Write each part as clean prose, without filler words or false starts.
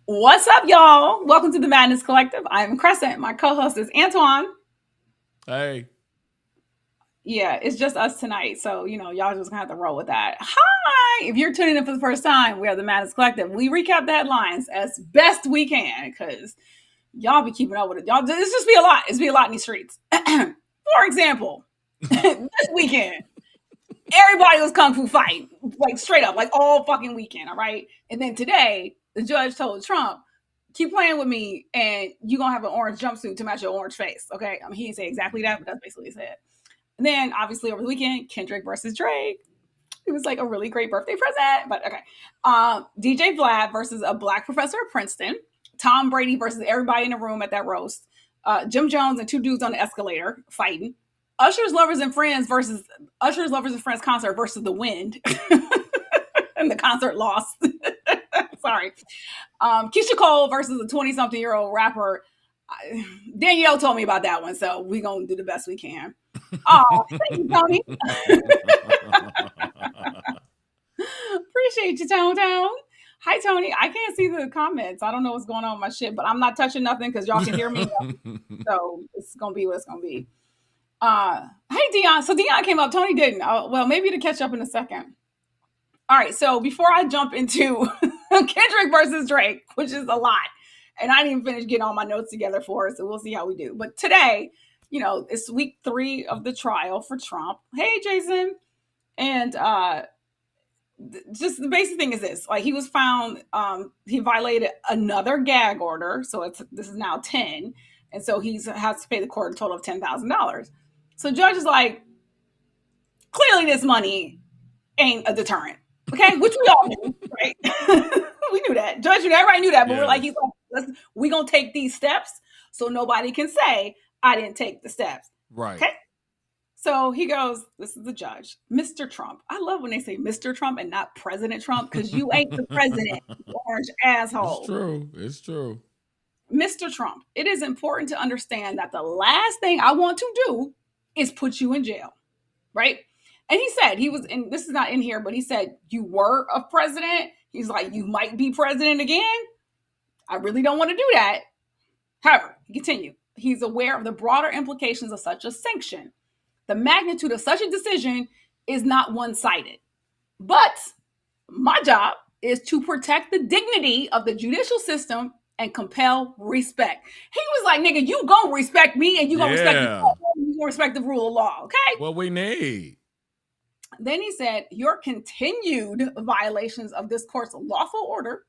What's up, y'all? Welcome to the Madness Collective. I'm Crescent. My co-host is Antoine. Hey, Yeah, it's just us tonight, so y'all just gonna have to roll with that. Hi! If you're tuning in for the first time, we are the Madness Collective. We recap the headlines as best we can because y'all be keeping up with it. Y'all, it's just be a lot. It's be a lot in these streets. For example, this weekend, everybody was kung fu fighting, like straight up, like all fucking weekend. All right, and then today, the judge told Trump, keep playing with me and you're gonna have an orange jumpsuit to match your orange face. Okay. I mean, he didn't say exactly that, but that's basically what he said. And then obviously over the weekend, Kendrick versus Drake. It was like a really great birthday present, but okay. DJ Vlad versus a black professor at Princeton. Tom Brady versus everybody in the room at that roast. Jim Jones and two dudes on the escalator fighting. Usher's Lovers and Friends versus Usher's Lovers and Friends concert versus The Wind. And the concert lost. Sorry. Keyshia Cole versus a 20-something-year-old rapper. Danielle told me about that one, so we're going to do the best we can. Oh, thank you, Tony. Appreciate you, Tone Tone. Hi, Tony. I can't see the comments. I don't know what's going on with my shit, but I'm not touching nothing because y'all can hear me. So it's going to be what it's going to be. Hey, Dion. So Dion came up. Tony didn't. Well, maybe to catch up in a second. All right. So before I jump into Kendrick versus Drake, which is a lot, and I didn't even finish getting all my notes together for it, so we'll see how we do. But today, it's week 3 of the trial for Trump. Hey, Jason. And just the basic thing is this: like he was found, he violated another gag order, so this is now 10, and so he has to pay the court a total of $10,000. So judge is like, clearly this money ain't a deterrent, okay? Which we all knew, right? We knew that. Judge knew that. Everybody knew that. But we're like, yes, he's like, we gonna take these steps so nobody can say I didn't take the steps. right. Okay. So he goes, this is the judge, Mr. Trump. I love when they say Mr. Trump and not President Trump because you ain't the president, you orange It's asshole. true. It's true. Mr. Trump, it is important to understand that the last thing I want to do is put you in jail, right? And he said, he was in, this is not in here, but he said, you were a president. He's like, you might be president again. I really don't want to do that. However, he continued, he's aware of the broader implications of such a sanction. The magnitude of such a decision is not one sided. But my job is to protect the dignity of the judicial system and compel respect. He was like, nigga, you gonna respect me and you gonna respect the Yeah. you gonna respect the rule of law, okay? What we need. Then he said, your continued violations of this court's lawful order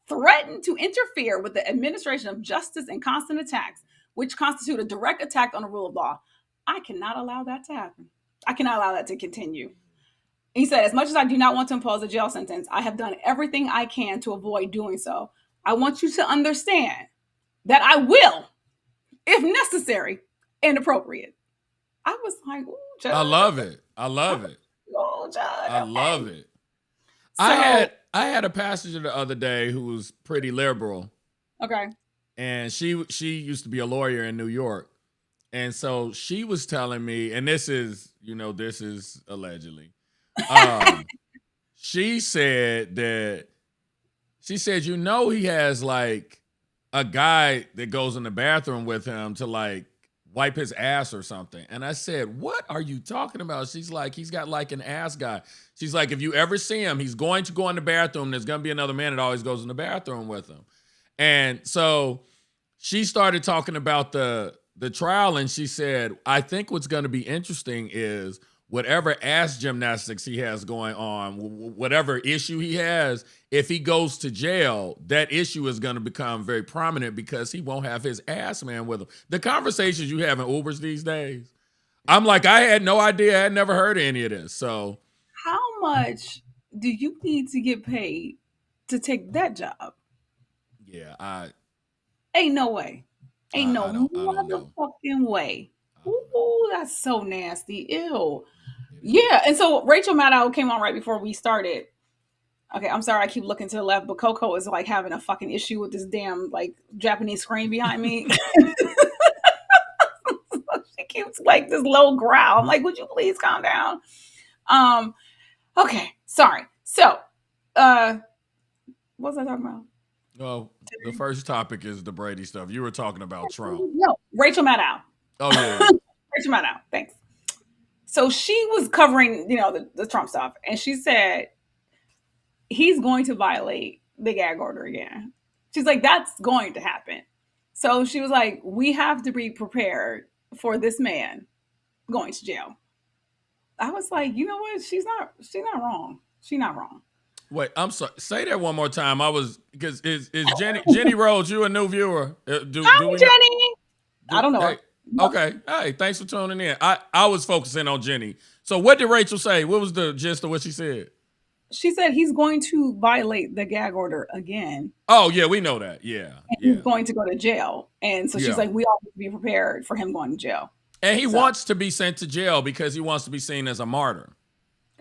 threaten to interfere with the administration of justice and constant attacks, which constitute a direct attack on the rule of law. I cannot allow that to happen. I cannot allow that to continue. He said, as much as I do not want to impose a jail sentence, I have done everything I can to avoid doing so. I want you to understand that I will, if necessary and appropriate. I was like, ooh, Judge. I love it. I love it. Oh, Judge. I Okay. love it. I So, had I had a passenger the other day who was pretty liberal, okay. and she used to be a lawyer in New York, and so she was telling me, and this is allegedly, um, she said that he has like a guy that goes in the bathroom with him to like wipe his ass or something. And I said, what are you talking about? She's like, he's got like an ass guy. She's like, if you ever see him, he's going to go in the bathroom. There's going to be another man that always goes in the bathroom with him. And so she started talking about the trial, and she said, I think what's going to be interesting is whatever ass gymnastics he has going on, whatever issue he has, if he goes to jail, that issue is going to become very prominent because he won't have his ass man with him. The conversations you have in Ubers these days, I'm like, I had no idea. I had never heard of any of this. So, How much do you need to get paid to take that job? yeah, Ain't no way. Ain't no I don't know. motherfucking way. I don't know. Ooh, that's so nasty. Ew. It Yeah, is. and so Rachel Maddow came on right before we started. Okay, I'm sorry I keep looking to the left, but Coco is like having a fucking issue with this damn like Japanese screen behind me. She keeps like this low growl. I'm like, would you please calm down? Um, okay, sorry. So, uh, what was I talking about? Well, the first topic is the Brady stuff. You were talking about Trump. No, Rachel Maddow. Oh yeah. Rachel Maddow. Thanks. So she was covering, the Trump stuff, and she said he's going to violate the gag order again. She's like, that's going to happen. So she was like, we have to be prepared for this man going to jail. I was like, you know what? She's not wrong. She's not wrong. Wait, I'm sorry. Say that one more time. Because is Jenny Rhodes, you a new viewer? Hi, Jenny. I don't know her. Okay. Hey, thanks for tuning in. I was focusing on Jenny. So what did Rachel say? What was the gist of what she said? She said he's going to violate the gag order again. Oh, yeah, we know that. Yeah. And he's going to go to jail. And so she's like, we all need to be prepared for him going to jail. And he wants to be sent to jail because he wants to be seen as a martyr.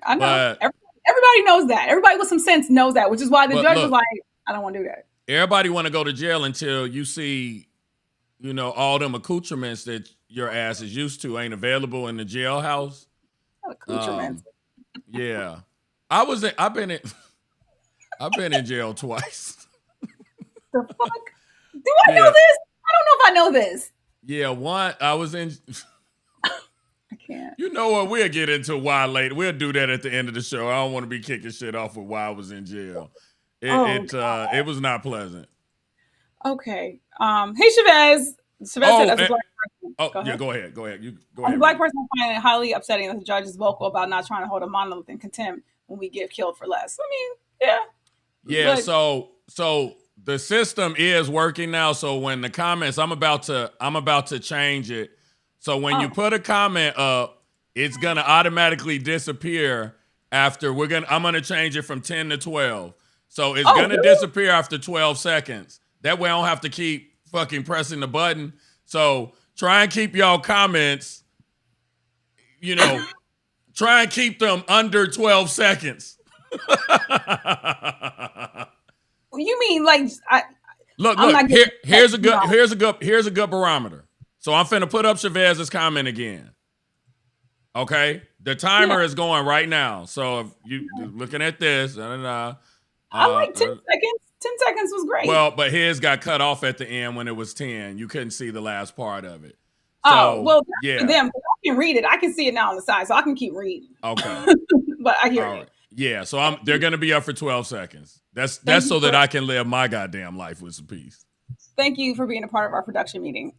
I know. Everybody knows that. Everybody with some sense knows that, which is why the judge was like, I don't want to do that. Everybody want to go to jail until you see, all them accoutrements that your ass is used to ain't available in the jailhouse. Accoutrements. Yeah. I've been in jail twice. The fuck? Do I know this? I don't know if I know this. Yeah, one I was in. I can't. You know what? We'll get into why later. We'll do that at the end of the show. I don't want to be kicking shit off with why I was in jail. It was not pleasant. Okay. Hey, Chavez. Chavez said as a black person. Go ahead. You go as ahead. A black person, I find it highly upsetting that the judge is vocal about not trying to hold a monolith in contempt when we get killed for less. I mean, yeah. Yeah. But, so the system is working now. So when the comments, I'm about to change it. So when you put a comment up, it's gonna automatically disappear after I'm gonna change it from 10 to 12. So it's gonna disappear after 12 seconds. That way I don't have to keep fucking pressing the button. So try and keep y'all comments, try and keep them under 12 seconds. You mean like look, here's a good barometer. So I'm finna put up Chavez's comment again. Okay? The timer is going right now. So if you're looking at this, I like 10 seconds. 10 seconds was great. Well, but his got cut off at the end when it was 10. You couldn't see the last part of it. So, yeah. For them, I can read it. I can see it now on the side, so I can keep reading. Okay. But I hear it. Yeah, so they're gonna be up for 12 seconds. That's so that I can live my goddamn life with some peace. Thank you for being a part of our production meeting.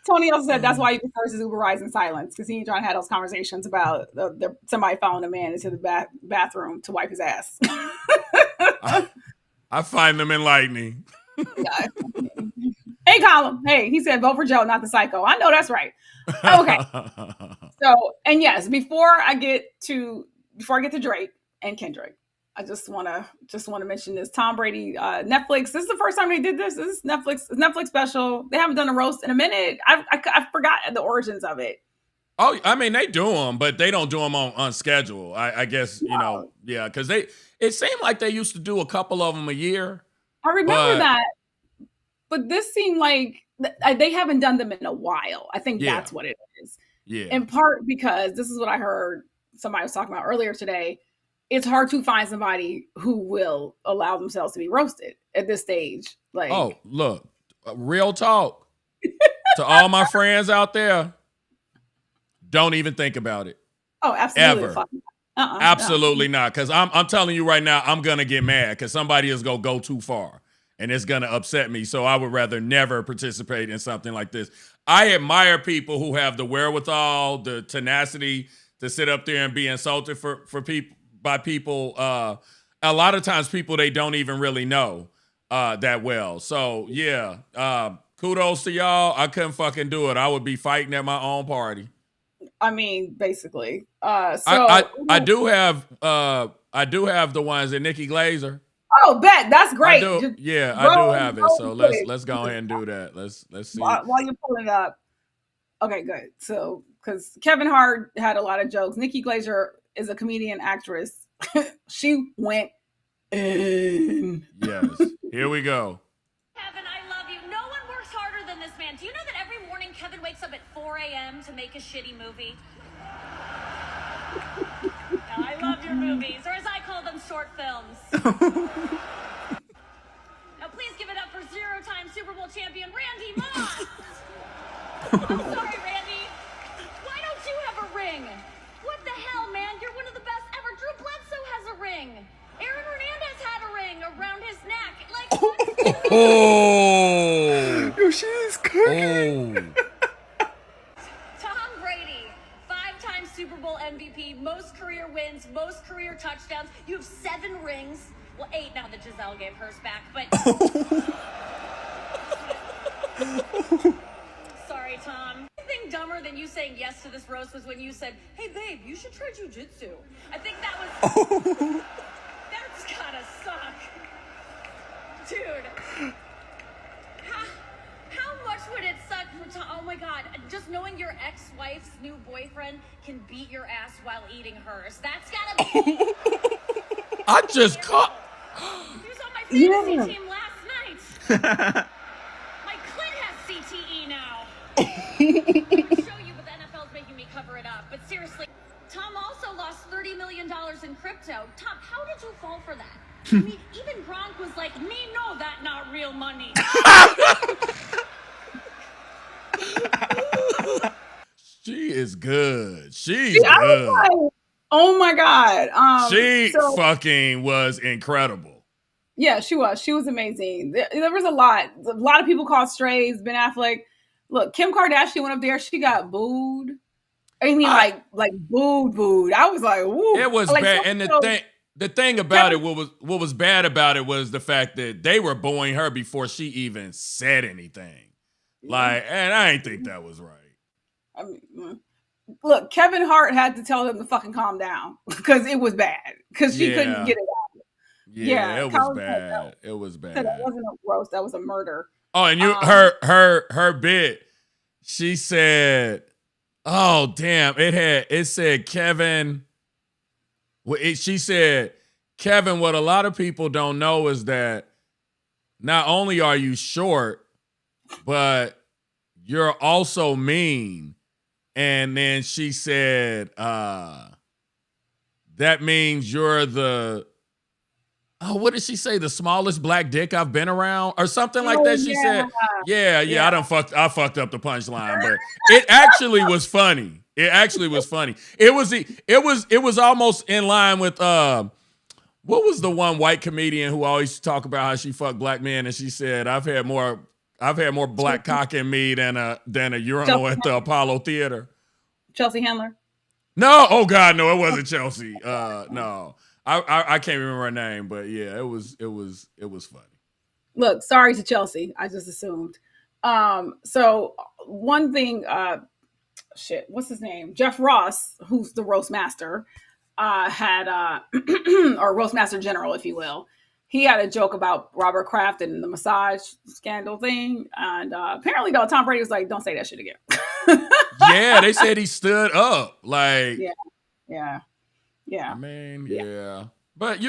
Tony also said that's why he prefers his Uber rides in silence, because he ain't trying to have those conversations about somebody following a man into the bathroom to wipe his ass. I find them enlightening. Hey, Colin. Hey, he said vote for Joe, not the psycho. I know that's right. Okay. So, and yes, before I get to Drake and Kendrick, I just want to mention this Tom Brady Netflix. This is the first time they did this. This is Netflix special. They haven't done a roast in a minute. I forgot the origins of it. Oh, I mean, they do them, but they don't do them on schedule. I guess, because it seemed like they used to do a couple of them a year. I remember that. But this seemed like they haven't done them in a while. I think that's what it is. Yeah. In part because this is what I heard somebody was talking about earlier today. It's hard to find somebody who will allow themselves to be roasted at this stage. Like, oh, look, real talk to all my friends out there. Don't even think about it. Oh, absolutely. Ever. Absolutely not. Because I'm telling you right now, I'm going to get mad because somebody is going to go too far and it's going to upset me. So I would rather never participate in something like this. I admire people who have the wherewithal, the tenacity to sit up there and be insulted by people. A lot of times people they don't even really know that well. So yeah, kudos to y'all. I couldn't fucking do it. I would be fighting at my own party. I mean, basically. I do have the ones that Nikki Glazer. Oh, bet that's great. I do have it. So let's go ahead and do that. Let's see. While you're pulling it up. Okay, good. So because Kevin Hart had a lot of jokes. Nikki Glazer is a comedian actress. She went in. Yes. Here we go. Kevin, I love you. No one works harder than this man. Do you know that every morning Kevin wakes up at 4 a.m. to make a shitty movie? I love your movies, or as I call them, them short films. Now please give it up for 0-time Super Bowl champion Randy Moss. I'm sorry, Randy. Why don't you have a ring? What the hell, man? You're one of the best ever. Drew Bledsoe has a ring. Aaron Hernandez had a ring around his neck. Like, Oh, Yo, she's cooking. Tom Brady, 5-time Super Bowl MVP, most career wins, most career touchdowns. You have 7 rings. Well, 8 now that Gisele gave hers back, but... Sorry, Tom. Anything dumber than you saying yes to this roast was when you said, hey, babe, you should try jujitsu. I think that was... That's gotta suck. Dude. How much would it suck for Tom? Oh, my God. Just knowing your ex-wife's new boyfriend can beat your ass while eating hers. That's gotta be... I just caught. He was on my fantasy team last night. My clit has CTE now. I would show you, but the NFL's making me cover it up. But seriously, Tom also lost $30 million in crypto. Tom, how did you fall for that? I mean, even Gronk was like, me know that not real money. She is good. She's good. Oh my God. She fucking was incredible. Yeah, she was. She was amazing. There was a lot. A lot of people called strays. Ben Affleck. Look, Kim Kardashian went up there. She got booed. I mean, like booed. I was like, ooh. It was like, bad. And the thing about it, what was bad about it was the fact that they were booing her before she even said anything. Like, and I ain't think that was right. I mean, look, Kevin Hart had to tell them to fucking calm down because it was bad. Because she couldn't get it out. Yeah, it was bad. It was bad. That wasn't a roast. That was a murder. Oh, and her bit, she said, oh, damn, it said Kevin. She said, Kevin, what a lot of people don't know is that not only are you short, but you're also mean. And then she said, that means you're what did she say? The smallest black dick I've been around or something like that. She said, yeah. I fucked up the punchline, but it actually was funny. It was almost in line with, what was the one white comedian who always talk about how she fucked black men? And she said, I've had more black cock in me than a urinal at the Apollo Theater. Chelsea Handler? No, oh God, no, it wasn't Chelsea. No. I can't remember her name, but yeah, it was funny. Look, sorry to Chelsea. I just assumed. So one thing, what's his name? Jeff Ross, who's the roast master, had or roast master general, if you will. He had a joke about Robert Kraft and the massage scandal thing, and apparently, though, Tom Brady was like, "Don't say that shit again." Yeah, they said he stood up. Like, yeah. I mean, yeah. But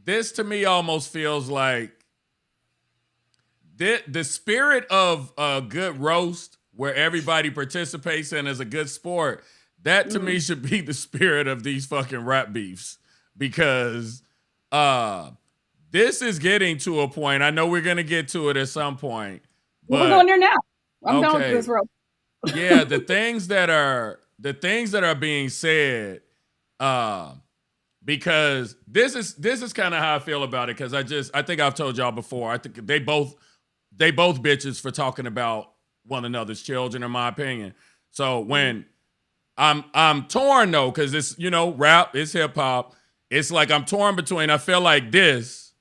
this to me almost feels like the spirit of a good roast where everybody participates and is a good sport. That to me should be the spirit of these fucking rap beefs, because this is getting to a point. I know we're gonna get to it at some point. But, we're going there now. I'm done with this roast. Yeah, the things that are being said, because this is kind of how I feel about it. Because I think I've told y'all before. I think they both bitches for talking about one another's children, in my opinion. So when I'm torn though, because it's rap, it's hip hop. It's like I'm torn between. I feel like this,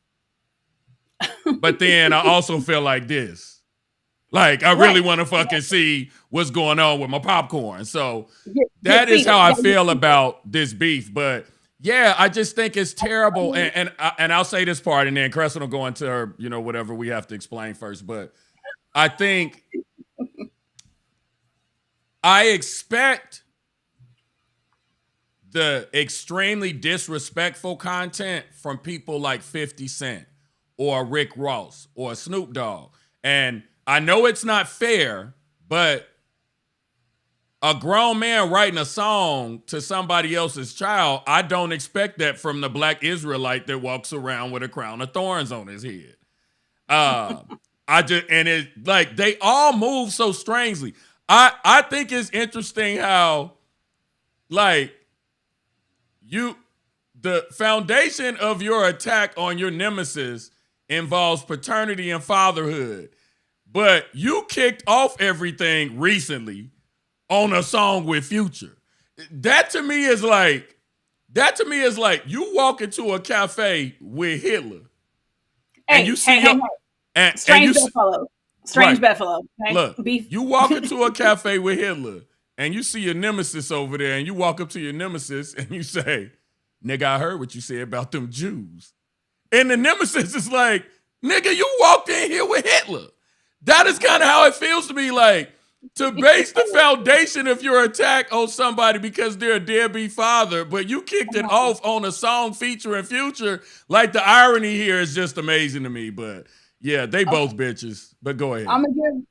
but then I also feel like this. Like, I really want to fucking see what's going on with my popcorn. So that is how I feel about this beef. But yeah, I just think it's terrible. And I'll say this part, and then Crescent will go into her, whatever we have to explain first. But I think I expect the extremely disrespectful content from people like 50 Cent or Rick Ross or Snoop Dogg. And I know it's not fair, but a grown man writing a song to somebody else's child, I don't expect that from the black Israelite that walks around with a crown of thorns on his head. It like they all move so strangely. I think it's interesting how like the foundation of your attack on your nemesis involves paternity and fatherhood. But you kicked off everything recently on a song with Future. That to me is like you walk into a cafe with Hitler and you see strange bedfellow. Strange bedfellow. Okay? Look, you walk into a cafe with Hitler and you see your nemesis over there and you walk up to your nemesis and you say, nigga, I heard what you said about them Jews. And the nemesis is like, nigga, you walked in here with Hitler. That is kind of how it feels to me, like, to base the foundation of your attack on somebody because they're a deadbeat father, but you kicked it off on a song featuring Future. Like, the irony here is just amazing to me. But yeah, they both bitches. But go ahead. I'm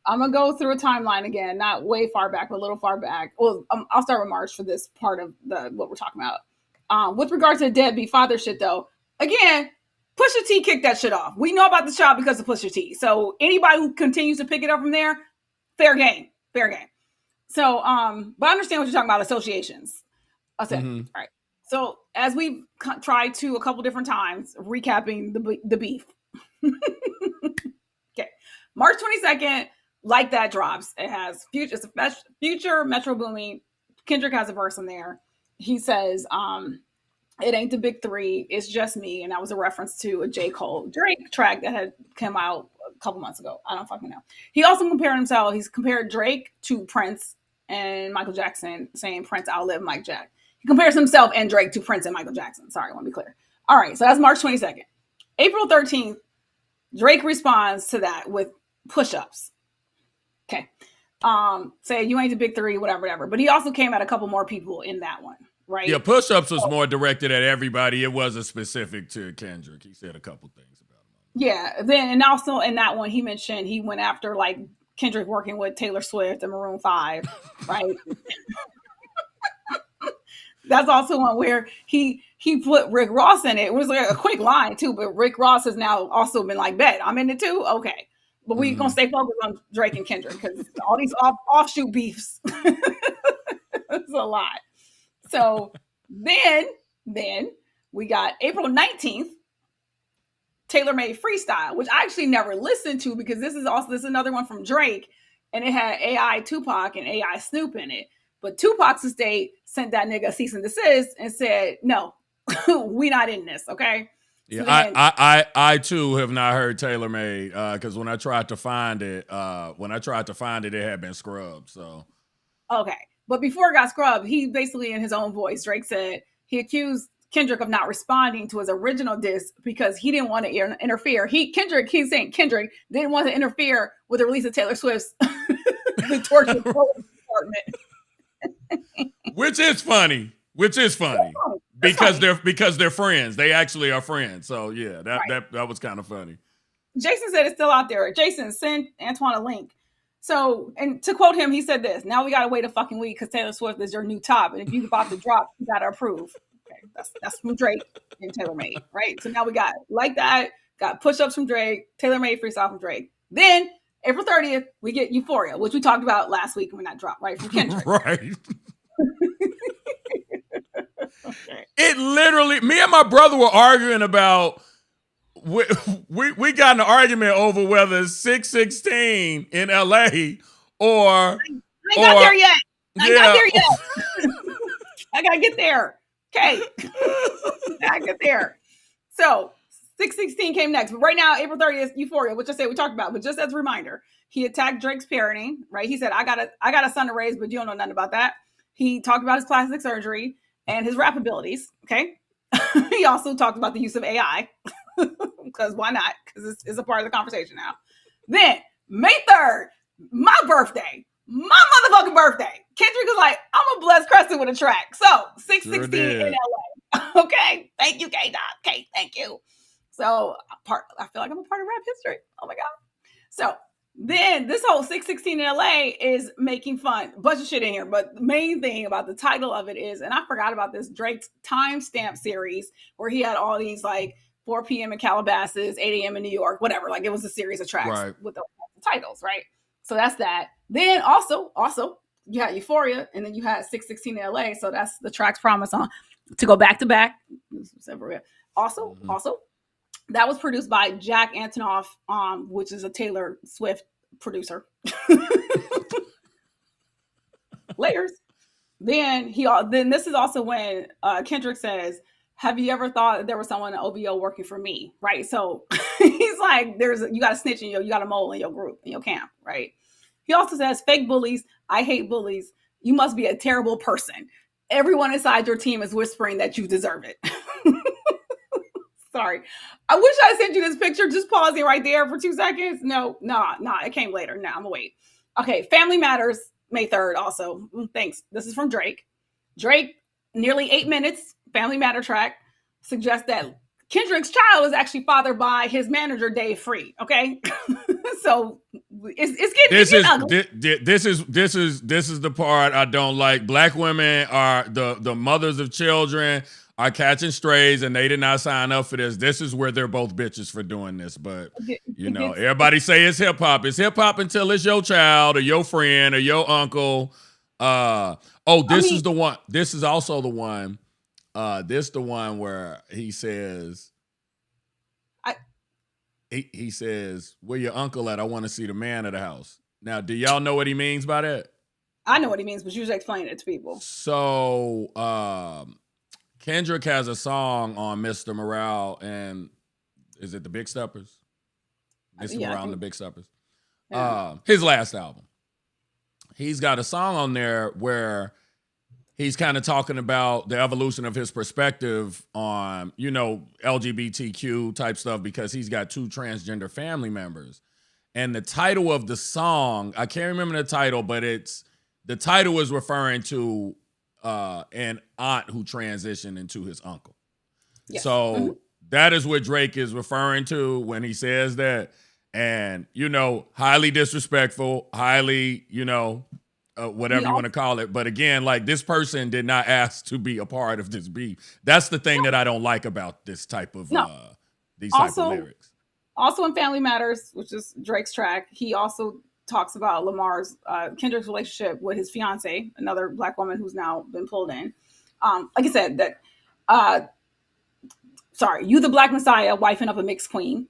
gonna go through a timeline again, not way far back, but a little far back. Well, I'll start with March for this part of what we're talking about. With regard to the deadbeat father shit, though, again, Pusha T kicked that shit off. We know about the child because of Pusha T. So anybody who continues to pick it up from there, fair game. So, but I understand what you're talking about, associations. I said, all right. So as we've tried to a couple different times, recapping the beef. Okay. March 22nd, Like That drops. It has Future, it's a Future, Metro Boomin. Kendrick has a verse in there. He says, it ain't the big three, it's just me. And that was a reference to a J. Cole Drake track that had come out a couple months ago. I don't fucking know. He also he's compared Drake to Prince and Michael Jackson, saying Prince outlived Mike Jack. He compares himself and Drake to Prince and Michael Jackson. Sorry, I want to be clear. All right, so that's March 22nd. April 13th, Drake responds to that with push-ups. Okay. Say you ain't the big three, whatever. But he also came at a couple more people in that one. Right. Yeah, push-ups was more directed at everybody. It wasn't specific to Kendrick. He said a couple things about him. Yeah. Then and also in that one, he mentioned he went after like Kendrick working with Taylor Swift and Maroon 5, right? That's also one where he put Rick Ross in it. It was like a quick line too, but Rick Ross has now also been like, bet I'm in it too. Okay. But we're gonna stay focused on Drake and Kendrick because all these offshoot beefs. It's a lot. So then we got April 19th, Taylor Made Freestyle, which I actually never listened to because this is another one from Drake, and it had AI Tupac and AI Snoop in it. But Tupac's estate sent that nigga a cease and desist and said, no, we not in this, okay? Yeah, so then, I too have not heard Taylor Made because when I tried to find it, it had been scrubbed. So okay. But before it got scrubbed, he basically, in his own voice, Drake said he accused Kendrick of not responding to his original diss because he didn't want to interfere. He's saying Kendrick didn't want to interfere with the release of Taylor Swift's The Torture Department. Which is funny. Because they're friends. They actually are friends. So yeah, that was kind of funny. Jason said it's still out there. Jason, send Antoine a link. So, and to quote him, he said this: now we gotta wait a fucking week because Taylor Swift is your new top. And if you're about to drop, you gotta approve. Okay, that's from Drake and Taylor Made, right? So now we got Like That, got push-ups from Drake, Taylor Made freestyle from Drake. Then April 30th, we get Euphoria, which we talked about last week when that dropped, right? From Kendrick. Right. It literally, me and my brother were arguing about, we got in an argument over whether it's 616 in LA or. I ain't got there yet. I gotta get there. Okay. I gotta get there. So 616 came next. But right now, April 30th, Euphoria, which I said we talked about. But just as a reminder, he attacked Drake's parenting, right? He said, I got a son to raise, but you don't know nothing about that. He talked about his plastic surgery and his rap abilities, okay? He also talked about the use of AI, because why not? Because it's a part of the conversation now. Then, May 3rd, my birthday, my motherfucking birthday. Kendrick was like, I'm a blessed Crescent with a track. So, 616 in LA. Okay, thank you, K-Dot. Okay, thank you. So, I feel like I'm a part of rap history. Oh my God. So, Then this whole 616 in LA is making fun. Bunch of shit in here. But the main thing about the title of it is, and I forgot about this, Drake's timestamp series where he had all these like 4 p.m. in Calabasas, 8 a.m. in New York, whatever. Like it was a series of tracks with those titles, right? So that's that. Then also you had Euphoria, and then you had 616 in LA. So that's the tracks promise on to go back to back. Also, that was produced by Jack Antonoff, which is a Taylor Swift producer. Layers. Then this is also when Kendrick says, "Have you ever thought that there was someone at OVO working for me?" Right. So he's like, you got a snitch in you got a mole in your group, in your camp, right? He also says, "Fake bullies. I hate bullies. You must be a terrible person. Everyone inside your team is whispering that you deserve it." Sorry. I wish I sent you this picture. Just pausing right there for 2 seconds. No. It came later. No, I'm gonna wait. Okay. Family Matters, May 3rd also. Thanks. This is from Drake. Drake, nearly 8 minutes, Family Matter track, suggests that Kendrick's child is actually fathered by his manager, Dave Free. Okay. So it's getting ugly. This is the part I don't like. Black women are the mothers of children are catching strays, and they did not sign up for this. This is where they're both bitches for doing this. But everybody say it's hip hop. It's hip hop until it's your child or your friend or your uncle. Is the one. This is also the one. This the one where he says. He says, "Where your uncle at? I want to see the man of the house." Now, do y'all know what he means by that? I know what he means, but you just explain it to people. So, Kendrick has a song on Mr. Morale, and is it the Big Steppers? Mr. Morale and the Big Steppers. Yeah. His last album. He's got a song on there where he's kind of talking about the evolution of his perspective on, LGBTQ type stuff, because he's got 2 transgender family members. And the title of the song, I can't remember the title, but the title is referring to an aunt who transitioned into his uncle. Yes. So that is what Drake is referring to when he says that. And, highly disrespectful, highly, whatever you want to call it. But again, like, this person did not ask to be a part of this beef. That's the thing that I don't like about this type of these type of lyrics. Also in Family Matters, which is Drake's track, he also talks about Lamar's Kendrick's relationship with his fiance, another Black woman who's now been pulled in. Like I said, that you the Black Messiah, wifing up a mixed queen.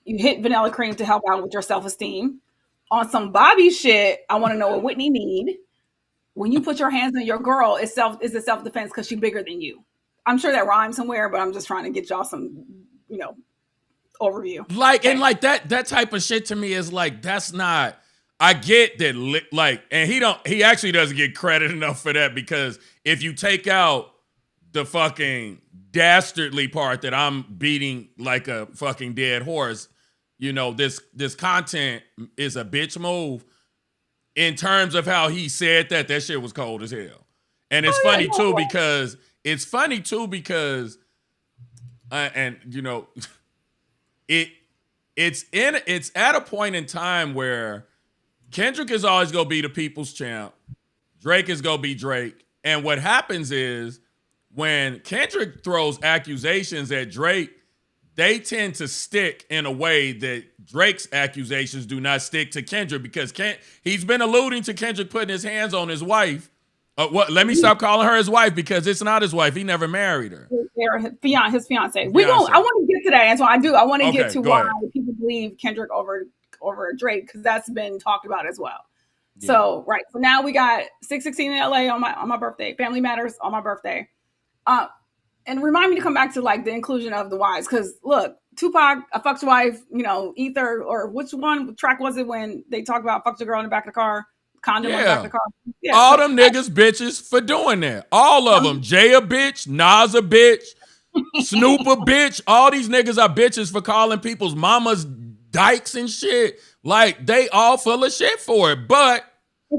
You hit Vanilla Cream to help out with your self-esteem. On some Bobby shit, I want to know what Whitney need. When you put your hands on your girl, is it self-defense because she's bigger than you? I'm sure that rhymes somewhere, but I'm just trying to get y'all some, overview. And that type of shit to me is like, that's not, I get that, and he actually doesn't get credit enough for that, because if you take out the fucking dastardly part that I'm beating like a fucking dead horse, this content is a bitch move. In terms of how he said that shit was cold as hell. And it's funny too because it's at a point in time where Kendrick is always gonna be the people's champ. Drake is gonna be Drake. And what happens is when Kendrick throws accusations at Drake, they tend to stick in a way that Drake's accusations do not stick to Kendrick, because he's been alluding to Kendrick putting his hands on his wife. Let me stop calling her his wife, because it's not his wife. He never married her. His fiance. I want to get to that, Antoine. I want to get to why people believe Kendrick over Drake, because that's been talked about as well. Yeah. So now we got 616 in LA on my birthday. Family Matters on my birthday. And remind me to come back to the inclusion of the wives, because look, Tupac, I fucked your wife, Ether, or which one track was it when they talk about fucked your girl in the back of the car, condom in the back of the car? Yeah, all them niggas bitches for doing that. All of them. Jay a bitch, Nas a bitch, Snoop a bitch. All these niggas are bitches for calling people's mamas dykes and shit. Like, they all full of shit for it. But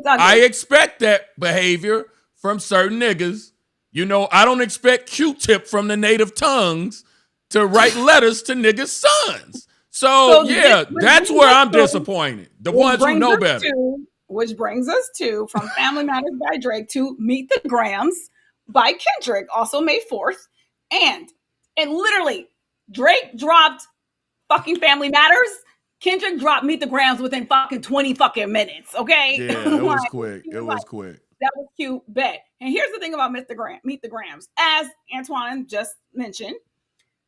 I expect that behavior from certain niggas. I don't expect Q-Tip from the native tongues to write letters to niggas' sons. So yeah, that's where I'm disappointed. The ones who know better. Which brings us to From Family Matters by Drake to Meet the Grams by Kendrick, also May 4th. And literally, Drake dropped fucking Family Matters. Kendrick dropped Meet the Grams within fucking 20 fucking minutes, okay? Yeah, it was quick. It was quick. That was cute, bet. And here's the thing about Meet the Grams. As Antoine just mentioned,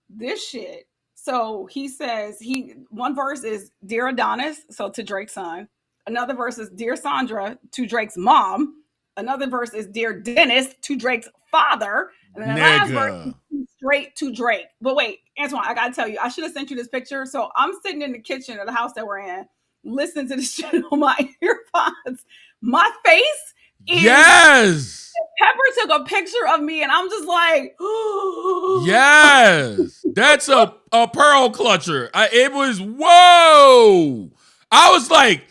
this shit. So he says, one verse is Dear Adonis, so to Drake's son. Another verse is Dear Sandra to Drake's mom. Another verse is Dear Dennis to Drake's father. And then the last verse is straight to Drake. But wait, Antoine, I gotta tell you, I should have sent you this picture. So I'm sitting in the kitchen of the house that we're in, listening to this shit on my earpods. My face is... Yes! Pepper took a picture of me and I'm just like... Yes! That's a pearl clutcher. It was, whoa! I was like,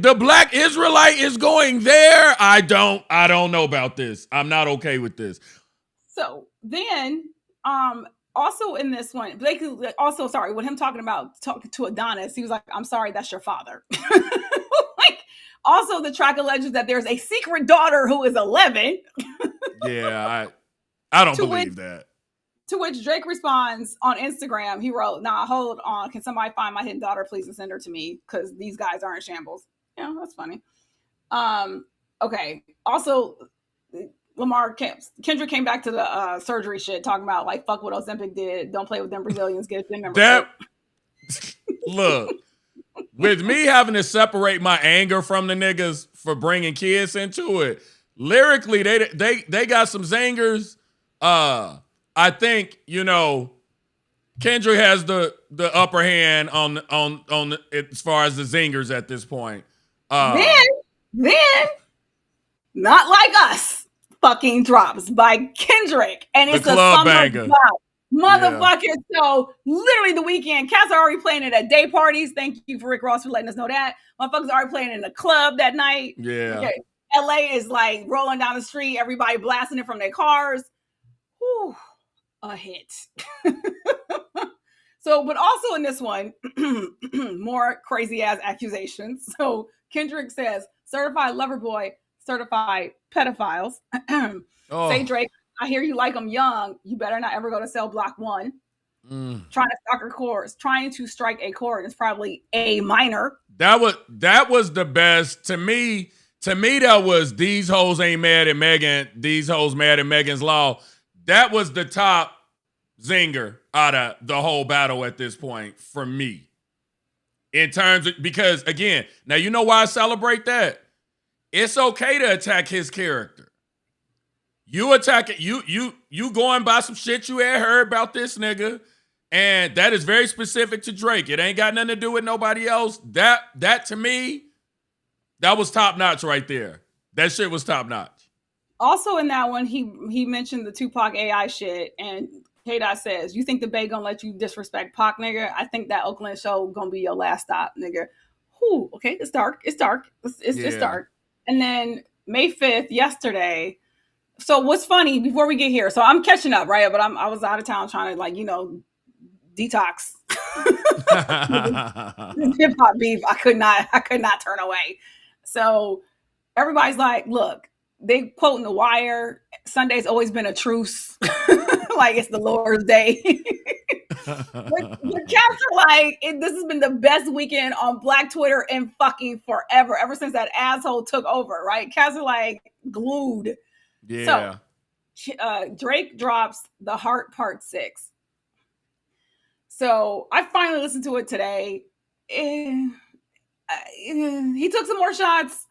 the Black Israelite is going there. I don't know about this. I'm not okay with this. So then, also in this one, Blake, also, sorry, with him talking to Adonis, he was like, I'm sorry, that's your father. Like, also the track alleges that there's a secret daughter who is 11. Yeah, I don't believe that. To which Drake responds on Instagram. He wrote, "Nah, hold on. Can somebody find my hidden daughter, please, and send her to me? Because these guys are in shambles." Yeah, that's funny. Okay. Also, Kendrick came back to the surgery shit, talking about like, fuck what Ozempic did. Don't play with them Brazilians. Get them membership. Look, with me having to separate my anger from the niggas for bringing kids into it, lyrically, they got some zingers. I think, Kendrick has the upper hand on as far as the zingers at this point. Then Not Like Us fucking drops by Kendrick, and it's a summer drop. Motherfucker. Yeah. So literally the weekend, cats are already playing it at day parties. Thank you for Rick Ross for letting us know that. Motherfuckers are already playing in the club that night. Yeah. Okay. LA is like rolling down the street, everybody blasting it from their cars. Whew. A hit. So, but also in this one, more crazy ass accusations. So Kendrick says, certified lover boy, certified pedophiles. Say Drake, I hear you like them young. You better not ever go to cell block 1. Trying to strike a chord is probably a minor. That was the best to me. To me, that was these hoes ain't mad at Megan. These hoes mad at Megan's Law. That was the top zinger out of the whole battle at this point for me. In terms of, because again, now you know why I celebrate that? It's okay to attack his character. You attack it, you going by some shit you had heard about this nigga, and that is very specific to Drake. It ain't got nothing to do with nobody else. That to me, that was top notch right there. That shit was top notch. Also in that one, he mentioned the Tupac AI shit, and K-Dot says, you think the Bay gonna let you disrespect Pac, nigga? I think that Oakland show gonna be your last stop, nigga. Whew, okay, it's dark. It's dark. It's dark. And then May 5th, yesterday. So what's funny, before we get here, so I'm catching up, right? But I was out of town trying to, detox. Hip hop beef, I could not turn away. So everybody's like, look, they quoting The Wire. Sunday's always been a truce. Like it's the Lord's Day. But cats are like, this has been the best weekend on Black Twitter in fucking forever. Ever since that asshole took over, right? Cats are like glued. Yeah. So Drake drops The Heart Part 6. So I finally listened to it today. He took some more shots.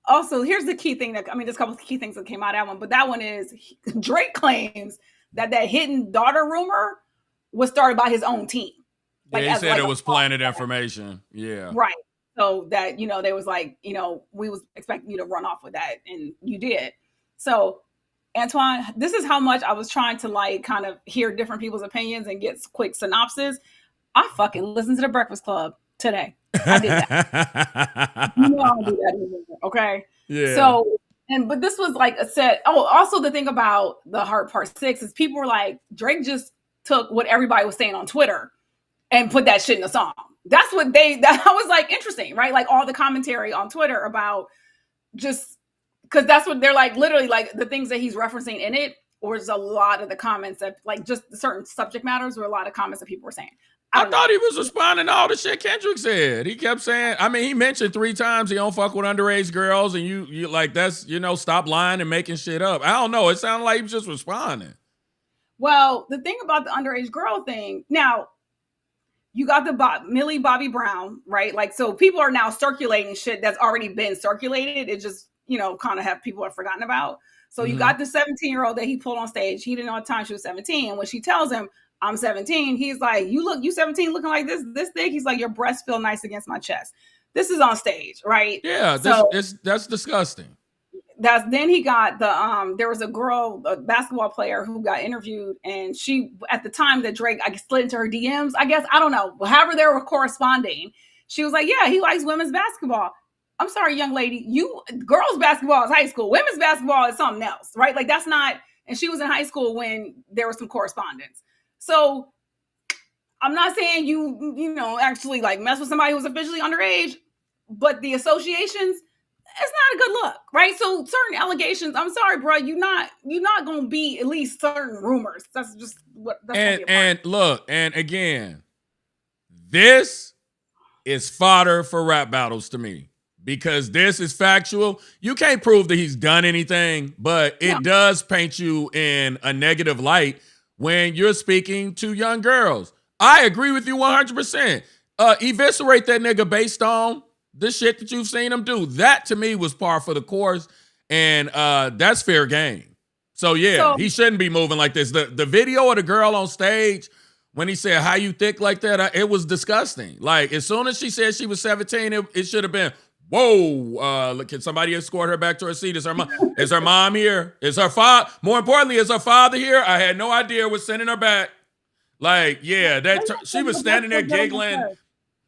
Also, here's the key thing there's a couple of key things that came out of that one, but that one is Drake claims that hidden daughter rumor was started by his own team. Like, he said it was planted information. Yeah. Right. So that, they was like, we was expecting you to run off with that, and you did. So, Antoine, this is how much I was trying to kind of hear different people's opinions and get quick synopsis. I fucking listened to The Breakfast Club today. I did that. I don't do that anymore. Okay. Yeah. So, but this was like a set. Oh, also the thing about The Heart Part 6 is people were like, Drake just took what everybody was saying on Twitter and put that shit in the song. That's what that was like interesting, right? Like all the commentary on Twitter about just because that's what they're like, literally like the things that he's referencing in it, or there's a lot of the comments that like just certain subject matters were a lot of comments that people were saying. I thought he was responding to all the shit Kendrick said. He kept saying, I mean, he mentioned 3 times he don't fuck with underage girls, and you like that's, stop lying and making shit up. I don't know. It sounded like he was just responding. Well, the thing about the underage girl thing, now you got the Millie Bobby Brown, right? Like, so people are now circulating shit that's already been circulated. It just, kind of people have forgotten about. So you got the 17-year-old that he pulled on stage. He didn't know at the time she was 17. And when she tells him, I'm 17, he's like, you 17 looking like this thick? He's like, your breasts feel nice against my chest. This is on stage, right? Yeah, that's disgusting. Then he got there was a girl, a basketball player who got interviewed, and she, at the time that Drake, I guess, slid into her DMs, I guess, I don't know, however they were corresponding, she was like, yeah, he likes women's basketball. I'm sorry, young lady, girls basketball is high school. Women's basketball is something else, right? Like that's not, and she was in high school when there was some correspondence. So I'm not saying you actually like mess with somebody who's officially underage, but the associations, it's not a good look, right? So certain allegations, I'm sorry, bro, you're not gonna be at least certain rumors. That's just what. And look, and again, this is fodder for rap battles to me because this is factual. You can't prove that he's done anything, but it does paint you in a negative light when you're speaking to young girls. I agree with you 100%. Eviscerate that nigga based on the shit that you've seen him do. That to me was par for the course, and that's fair game. So he shouldn't be moving like this. The video of the girl on stage when he said, how you thick like that, it was disgusting. Like as soon as she said she was 17, it should have been, whoa, look, can somebody escort her back to her seat? Is her mom here? Is her father? More importantly, is her father here? I had no idea was sending her back. Like, she was standing there giggling.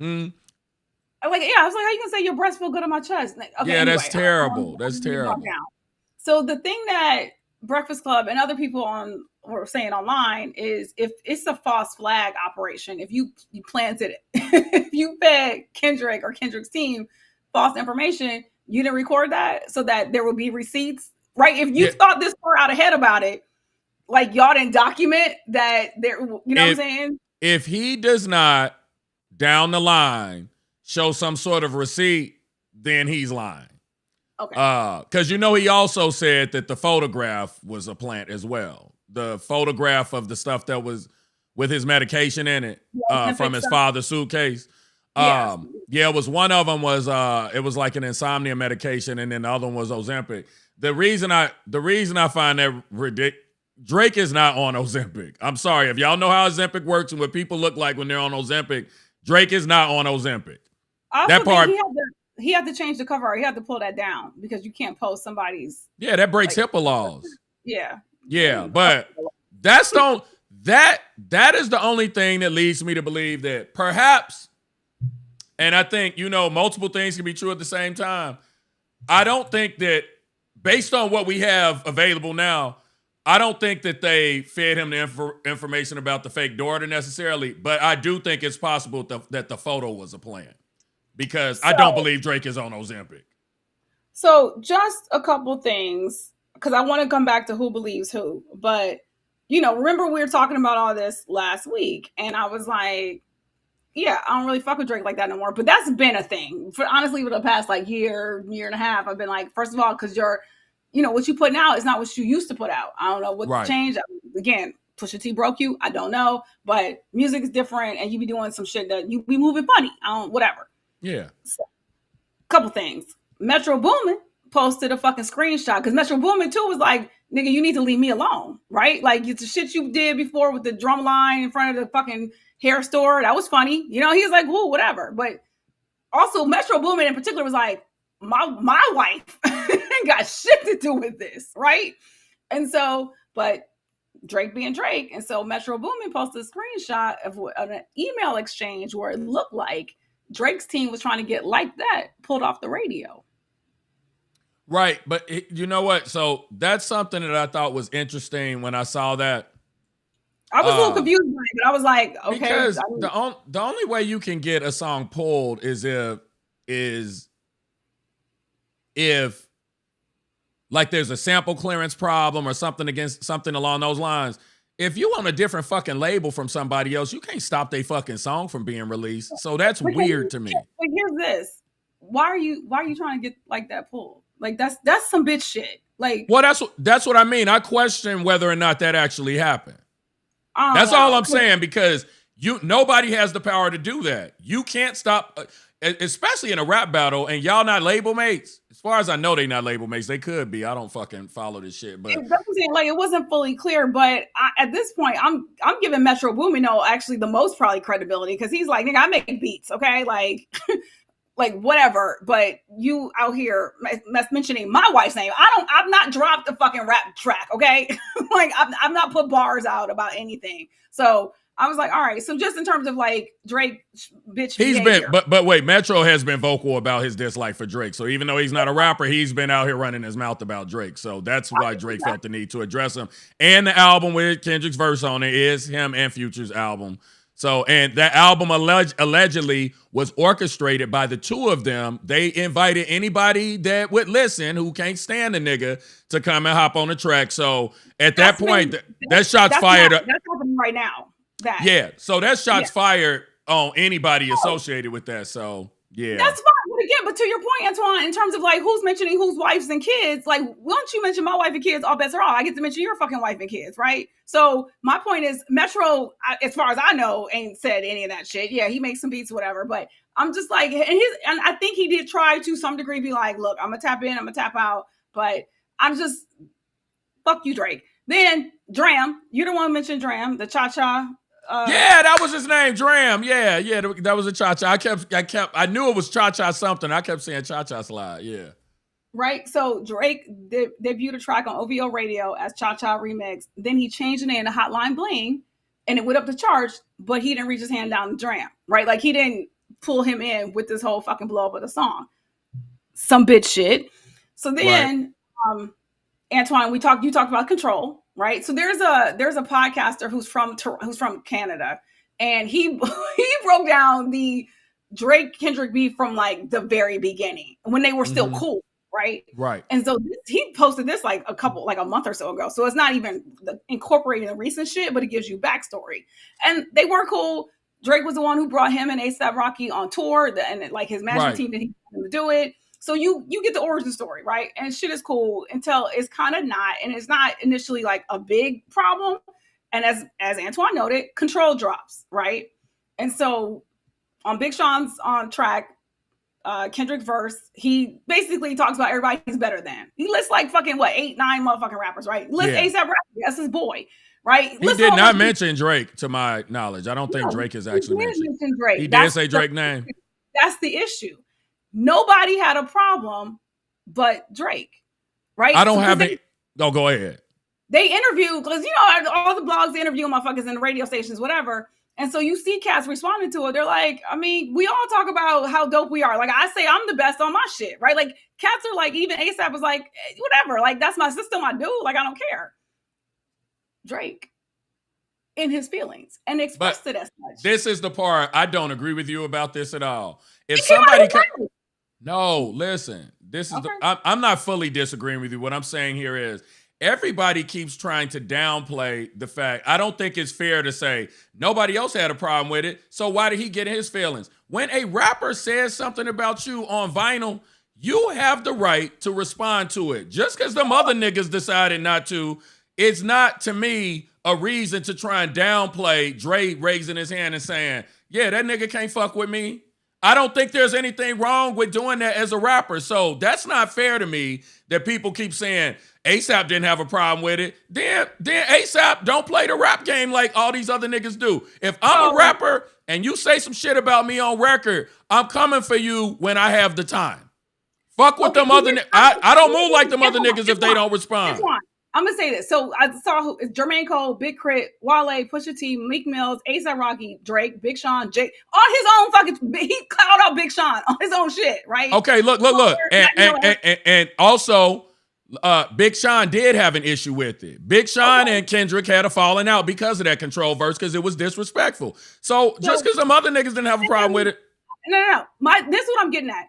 I was like, how you gonna say your breasts feel good on my chest? Okay, anyway, that's terrible. That's terrible. So the thing that Breakfast Club and other people were saying online is if it's a false flag operation, if you planted it, if you fed Kendrick or Kendrick's team false information, you didn't record that so that there would be receipts, right? If you thought this far out ahead about it, like y'all didn't document that there, what I'm saying? If he does not down the line show some sort of receipt, then he's lying. Okay. Because he also said that the photograph was a plant as well. The photograph of the stuff that was with his medication in it from his father's suitcase. It was one of them was it was like an insomnia medication, and then the other one was Ozempic. The reason I find that ridiculous, Drake is not on Ozempic. I'm sorry. If y'all know how Ozempic works and what people look like when they're on Ozempic, Drake is not on Ozempic. That part he had to change the cover art. He had to pull that down because you can't post somebody's. Yeah, that breaks HIPAA laws. Yeah. Yeah, but that is the only thing that leads me to believe that perhaps, and I think, multiple things can be true at the same time. I don't think that based on what we have available now, I don't think that they fed him the information about the fake daughter necessarily, but I do think it's possible that the photo was a plan because I don't believe Drake is on Ozempic. So just a couple things, because I want to come back to who believes who, but remember we were talking about all this last week, and I was like, yeah, I don't really fuck with Drake like that no more, but that's been a thing for the past like year and a half. I've been like, first of all, because what you putting out is not what you used to put out. I don't know what changed. Again, Pusha T broke you. I don't know, but music is different, and you be doing some shit that you be moving funny. Whatever. Yeah. So, couple things. Metro Boomin posted a fucking screenshot because Metro Boomin too was like, nigga, you need to leave me alone, right? Like it's the shit you did before with the drum line in front of the fucking hair store. That was funny. He was like, whoa, whatever. But also Metro Boomin in particular was like, my wife got shit to do with this, right? And so, but Drake being Drake, and so Metro Boomin posted a screenshot of an email exchange where it looked like Drake's team was trying to get Like That pulled off the radio. Right, but you know what? So that's something that I thought was interesting when I saw that. I was a little confused by it, but I was like, okay. Because the only way you can get a song pulled is if like there's a sample clearance problem or something along those lines. If you on a different fucking label from somebody else, you can't stop their fucking song from being released. So that's weird to me. But here's this. Why are you trying to get like that pulled? Like that's some bitch shit. Like, well, that's what I mean. I question whether or not that actually happened. That's all I'm saying, because nobody has the power to do that. You can't stop, especially in a rap battle, and y'all not label mates. As far as I know, they not label mates. They could be. I don't fucking follow this shit. But it wasn't fully clear. But at this point, I'm giving Metro Boomin actually the most probably credibility, because he's like, nigga, I make beats, okay, like. Like whatever, but you out here mentioning my wife's name. I've not dropped a fucking rap track, okay? Like I've not put bars out about anything. So I was like, all right. So just in terms of like Drake, bitch, he's behavior. been, but wait, Metro has been vocal about his dislike for Drake. So even though he's not a rapper, he's been out here running his mouth about Drake. So that's why Drake felt the need to address him. And the album with Kendrick's verse on it is him and Future's album. So, and that album allegedly was orchestrated by the two of them. They invited anybody that would listen who can't stand the nigga to come and hop on the track. So at that point, that shot's fired. That's happening right now. Yeah. So that shot's fired on anybody associated with that. So yeah. That's fine. But again, but to your point, Antoine, in terms of like who's mentioning whose wives and kids, like once you mention my wife and kids, all bets are off. I get to mention your fucking wife and kids, right? So my point is, Metro, as far as I know, ain't said any of that shit. Yeah, he makes some beats, whatever. But I'm just like, and I think he did try to some degree be like, look, I'm gonna tap in, I'm gonna tap out, but I'm just fuck you, Drake. Then Dram, you the one who mentioned Dram, the cha-cha. Yeah, that was his name, Dram. Yeah, that was a cha-cha. I knew it was cha-cha something. I kept saying cha-cha slide. Yeah. Right. So Drake debuted a track on OVO Radio as Cha Cha Remix. Then he changed the name to Hotline Bling, and it went up the charts, but he didn't reach his hand down to Dram. Right. Like he didn't pull him in with this whole fucking blow up of the song. Some bitch shit. So then, Antoine, you talked about control. Right. So there's a podcaster who's from Canada, and he broke down the Drake-Kendrick beef from like the very beginning when they were still cool. Right. And so he posted this like a month or so ago. So it's not even incorporating the recent shit, but it gives you backstory. And they were cool. Drake was the one who brought him and A$AP Rocky on tour, and like his management team that he wanted to do it. So you get the origin story, right? And shit is cool until it's kind of not, and it's not initially like a big problem. And as Antoine noted, control drops, right? And so on Big Sean's on track, Kendrick verse, he basically talks about everybody he's better than. He lists like fucking 8, 9 motherfucking rappers, right? Lists A$AP Rocky, that's his boy, right? He did not mention Drake, to my knowledge. I don't think Drake is actually mentioned. Drake. He did say Drake's name. That's the issue. Nobody had a problem but Drake, right? I don't have it. No, go ahead. They interview, because all the blogs, they interview motherfuckers in the radio stations, whatever. And so you see cats responding to it. They're like, I mean, we all talk about how dope we are. Like I say, I'm the best on my shit, right? Like cats are like, even A$AP was like, whatever. Like that's my system. I do. Like I don't care. Drake, in his feelings, and expressed it as such. This is the part I don't agree with you about this at all. If somebody no, listen. This is I'm not fully disagreeing with you. What I'm saying here is, everybody keeps trying to downplay the fact. I don't think it's fair to say nobody else had a problem with it, so why did he get his feelings? When a rapper says something about you on vinyl, you have the right to respond to it. Just because them other niggas decided not to, it's not, to me, a reason to try and downplay Dre raising his hand and saying, yeah, that nigga can't fuck with me. I don't think there's anything wrong with doing that as a rapper. So that's not fair to me that people keep saying A$AP didn't have a problem with it. Then A$AP don't play the rap game like all these other niggas do. If I'm a rapper and you say some shit about me on record, I'm coming for you when I have the time. Fuck with them other niggas. I don't move like them other niggas if they don't respond. I'm gonna say this. So I saw Jermaine Cole, Big Crit, Wale, Pusha T, Meek Mills, A$AP Rocky, Drake, Big Sean, Jake, on his own fucking. He called out Big Sean on his own shit, right? Okay, look, and also Big Sean did have an issue with it. Big Sean and Kendrick had a falling out because of that control verse because it was disrespectful. So just because some other niggas didn't have a problem with it. No. This is what I'm getting at.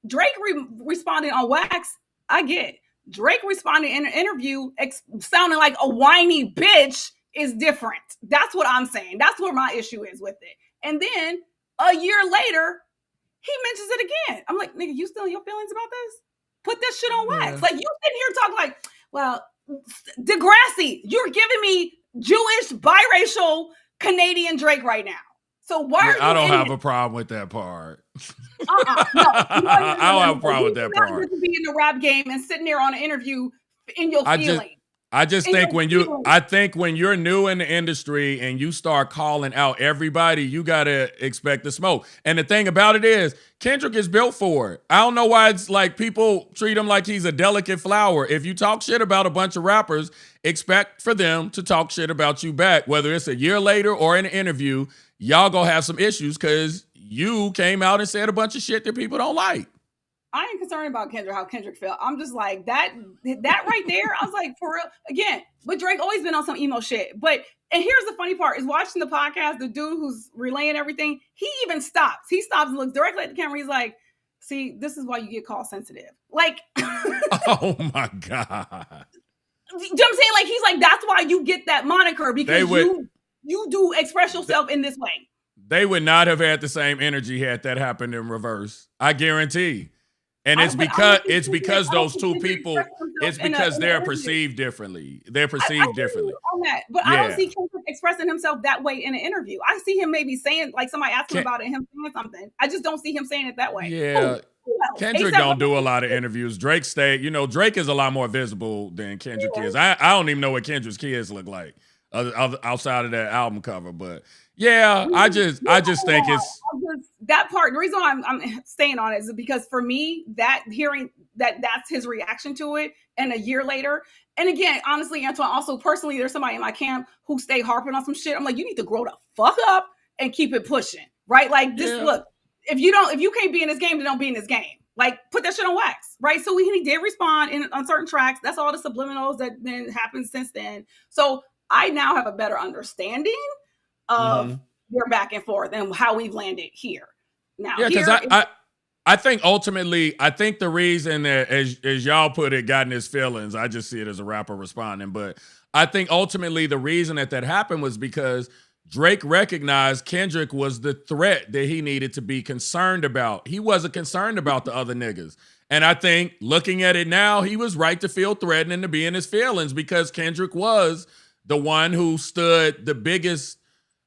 Drake responding on wax, I get. Drake responding in an interview sounding like a whiny bitch is different. That's what I'm saying. That's where my issue is with it. And then a year later, he mentions it again. I'm like, nigga, you still in your feelings about this? Put that shit on wax. Like, you sitting here talking like, well, Degrassi, you're giving me Jewish, biracial, Canadian Drake right now. So why are you I don't have a problem with that part. No, I don't have a problem with that part. To be in the rap game and sitting there on an interview in your feelings. I think when you're new in the industry and you start calling out everybody, you gotta expect the smoke. And the thing about it is, Kendrick is built for it. I don't know why it's like people treat him like he's a delicate flower. If you talk shit about a bunch of rappers, expect for them to talk shit about you back, whether it's a year later or in an interview. Y'all gonna have some issues because you came out and said a bunch of shit that people don't like. I ain't concerned about Kendrick, how Kendrick felt. I'm just like, that right there, I was like, for real. Again, but Drake always been on some emo shit. And here's the funny part, is watching the podcast, the dude who's relaying everything, he even stops. He stops and looks directly at the camera. He's like, see, this is why you get call sensitive. Like. Oh my God. You know what I'm saying? Like, he's like, that's why you get that moniker, because you do express yourself in this way. They would not have had the same energy had that happened in reverse. I guarantee. And it's because those two people, it's because they're perceived differently. They're perceived differently. On that. But I don't see Kendrick expressing himself that way in an interview. I see him maybe saying, like somebody asked him about it, him saying something. I just don't see him saying it that way. Yeah. Kendrick don't do a lot of interviews. Drake Drake is a lot more visible than Kendrick is. I don't even know what Kendrick's kids look like outside of that album cover. But yeah, I just think it's that part. The reason why I'm staying on it is because for me, that hearing that's his reaction to it, and a year later, and again, honestly, Antoine, also personally, there's somebody in my camp who stay harping on some shit. I'm like, you need to grow the fuck up and keep it pushing, right? Like this. Look, if you can't be in this game, then don't be in this game. Like, put that shit on wax, right? So he did respond on certain tracks. That's all the subliminals that then happened since then. So I now have a better understanding of your back and forth and how we've landed here. Now, because I think ultimately, the reason that, as y'all put it, got in his feelings, I just see it as a rapper responding. But I think ultimately the reason that happened was because Drake recognized Kendrick was the threat that he needed to be concerned about. He wasn't concerned about the other niggas. And I think looking at it now, he was right to feel threatened and to be in his feelings because Kendrick was the one who stood the biggest,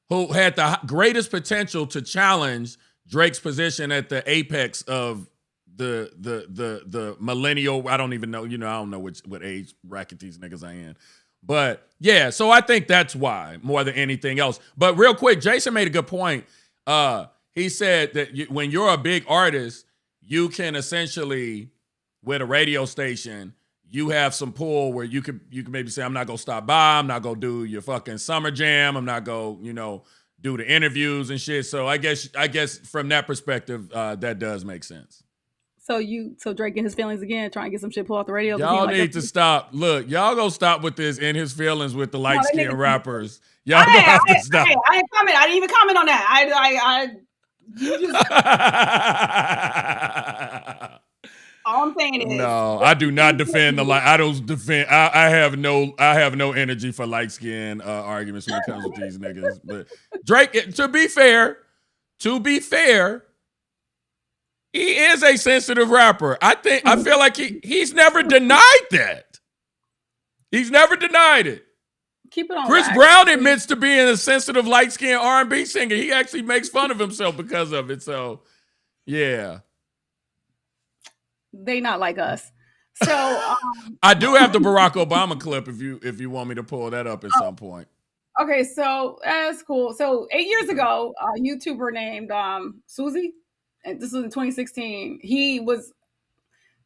who had the greatest potential to challenge Drake's position at the apex of the millennial. I don't even know, I don't know what age bracket these niggas are in. But yeah, so I think that's why more than anything else. But real quick, Jason made a good point. He said that when you're a big artist, you can essentially, with a radio station, you have some pull where you could maybe say, I'm not gonna stop by, I'm not gonna do your fucking summer jam, I'm not gonna, do the interviews and shit. So I guess from that perspective, that does make sense. So Drake in his feelings again, trying to get some shit pulled off the radio. Y'all need to stop. Look, y'all gonna stop with this in his feelings with the light-skinned rappers. Y'all gonna have to stop. I didn't even comment on that. All I'm saying is, no, I do not defend the light. I don't defend. I have no energy for light-skinned arguments when it comes with these niggas. But Drake, to be fair, he is a sensitive rapper. I feel like he's never denied that. He's never denied it. Keep it on. Chris Brown admits to being a sensitive, light-skinned R&B singer. He actually makes fun of himself because of it. So, yeah. They not like us. So I do have the Barack Obama clip if you want me to pull that up at some point. Okay, so that's cool. So 8 years ago, a YouTuber named Susie, and this was in 2016. He was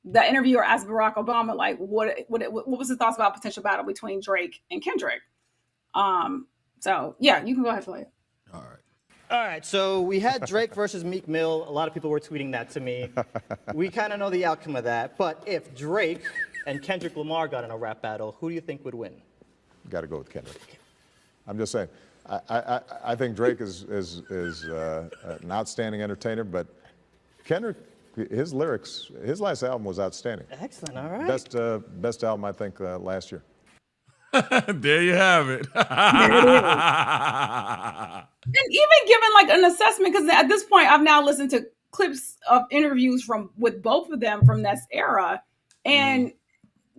the interviewer asked Barack Obama, like, what was his thoughts about potential battle between Drake and Kendrick? So yeah, you can go ahead, play it. All right, so we had Drake versus Meek Mill. A lot of people were tweeting that to me. We kind of know the outcome of that. But if Drake and Kendrick Lamar got in a rap battle, who do you think would win? Got to go with Kendrick. I'm just saying. I think Drake is an outstanding entertainer, but Kendrick, his lyrics, his last album was outstanding. Excellent. All right. Best album I think last year. There you have it. And even given like an assessment, because at this point I've now listened to clips of interviews with both of them from that era, and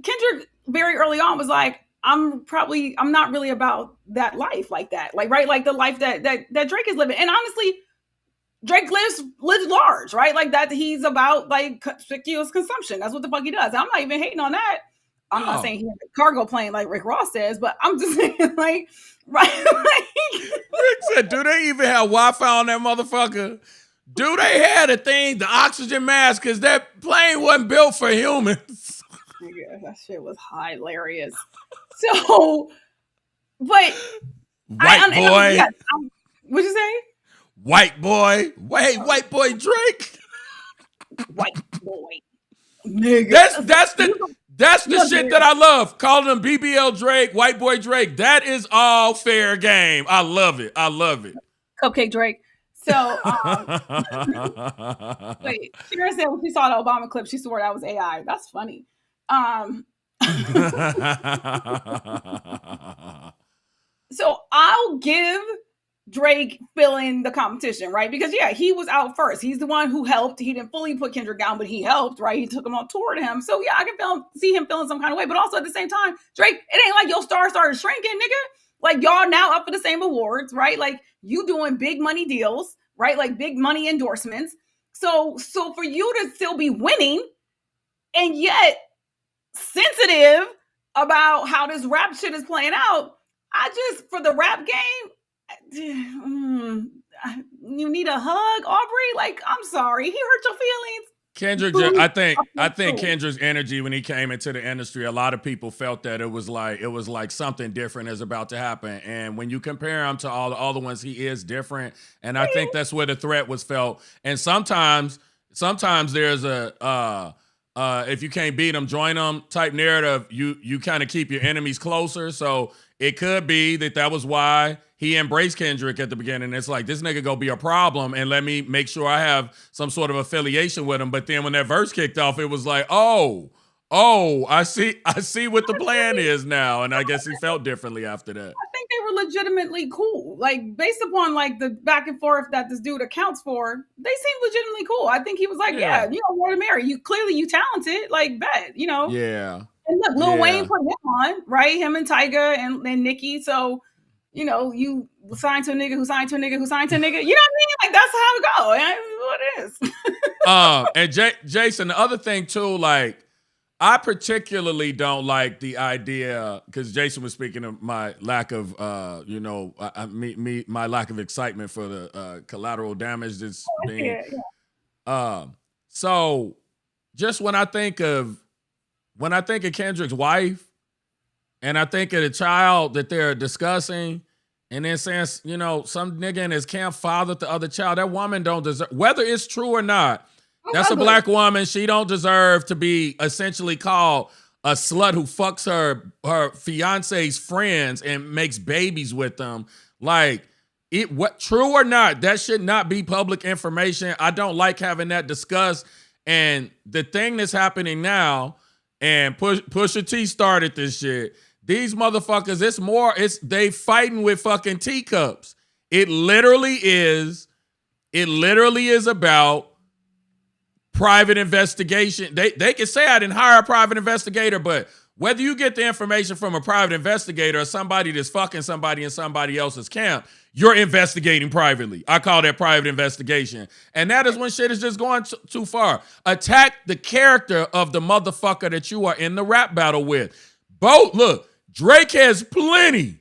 Kendrick very early on was like, I'm not really about that life like that, like right, like the life that Drake is living. And honestly, Drake lives large, right? Like that he's about like conspicuous consumption. That's what the fuck he does. I'm not even hating on that. I'm not saying he has a cargo plane like Rick Ross says, but I'm just saying like, right? Rick said, do they even have Wi-Fi on that motherfucker? Do they have the thing, the oxygen mask? Because that plane wasn't built for humans. Yeah, that shit was hilarious. So, but white boy. What'd you say? White boy. Wait, white boy Drake. White boy. Nigga. That's the shit that I love. Calling him BBL Drake, white boy Drake. That is all fair game. I love it. Cupcake Drake. So, wait, Sharon said when she saw the Obama clip, she swore that was AI. That's funny. So I'll give Drake filling the competition, right? Because yeah, he was out first. He's the one who helped. He didn't fully put Kendrick down, but he helped, right? He took him on tour to him. So yeah, I can see him feeling some kind of way. But also at the same time, Drake, it ain't like your star started shrinking, nigga. Like y'all now up for the same awards, right? Like you doing big money deals, right? Like big money endorsements. So for you to still be winning and yet sensitive about how this rap shit is playing out, for the rap game, you need a hug, Aubrey? Like, I'm sorry. He hurt your feelings. Kendrick, I think Kendrick's energy when he came into the industry, a lot of people felt that it was like something different is about to happen. And when you compare him to all the ones, he is different. And I think that's where the threat was felt. And sometimes there's a if you can't beat them, join them type narrative. You kind of keep your enemies closer. So it could be that was why he embraced Kendrick at the beginning. It's like, this nigga gonna be a problem, and let me make sure I have some sort of affiliation with him. But then when that verse kicked off, it was like, oh, I see what the plan is now. And I guess he felt differently after that. I think they were legitimately cool. Like, based upon like the back and forth that this dude accounts for, they seem legitimately cool. I think he was like, yeah, more to marry. You talented, like, bet, Yeah. And look, Lil Wayne put him on, right? Him and Tyga and Nicki. So, you signed to a nigga who signed to a nigga who signed to a nigga. You know what I mean? Like, that's how it goes. What it is. And Jason, the other thing too, like, I particularly don't like the idea, because Jason was speaking of my lack of, my lack of excitement for the collateral damage that's being. So, just when I think of Kendrick's wife, and I think of the child that they're discussing, and then saying, some nigga in his camp fathered the other child, that woman don't deserve, whether it's true or not. That's a black woman. She don't deserve to be essentially called a slut who fucks her fiance's friends and makes babies with them. Like, true or not, that should not be public information. I don't like having that discussed. And the thing that's happening now, and Pusha T started this shit. These motherfuckers, they fighting with fucking teacups. It literally is about private investigation. They can say I didn't hire a private investigator, but whether you get the information from a private investigator or somebody that's fucking somebody in somebody else's camp, you're investigating privately. I call that private investigation. And that is when shit is just going too far. Attack the character of the motherfucker that you are in the rap battle with. Look, Drake has plenty.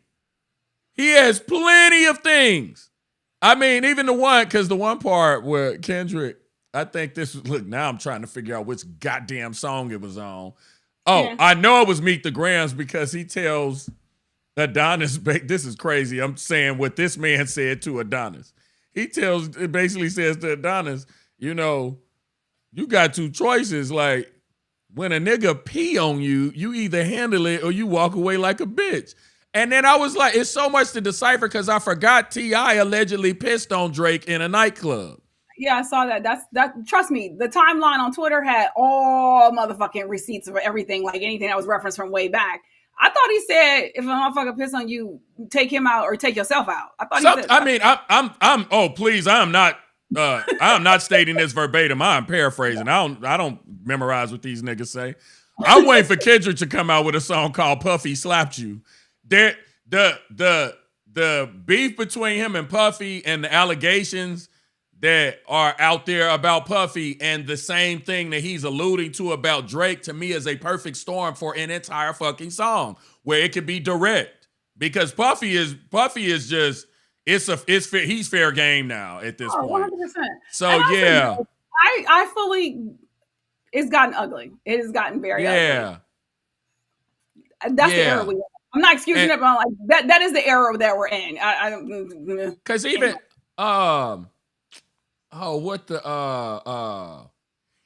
He has plenty of things. I mean, even the one part where Kendrick, I think now I'm trying to figure out which goddamn song it was on. Oh, yeah. I know it was Meet the Grams, because he tells Adonis, this is crazy. I'm saying what this man said to Adonis. It basically says to Adonis, you got two choices. Like, when a nigga pee on you, you either handle it or you walk away like a bitch. And then I was like, it's so much to decipher because I forgot T.I. allegedly pissed on Drake in a nightclub. Yeah, I saw that. Trust me, the timeline on Twitter had all motherfucking receipts of everything, like anything that was referenced from way back. I thought he said, if a motherfucker piss on you, take him out or take yourself out. I thought he said. I mean, oh, please, I'm not stating this verbatim. I'm paraphrasing. I don't memorize what these niggas say. I'm waiting for Kendrick to come out with a song called Puffy Slapped You. The beef between him and Puffy and the allegations that are out there about Puffy and the same thing that he's alluding to about Drake, to me, is a perfect storm for an entire fucking song where it could be direct, because Puffy is just he's fair game now at this point. 100%. So yeah, I fully, it's gotten ugly. It has gotten very ugly. That's the era we are. I'm not excusing it, but I'm like, that is the era that we're in. Because even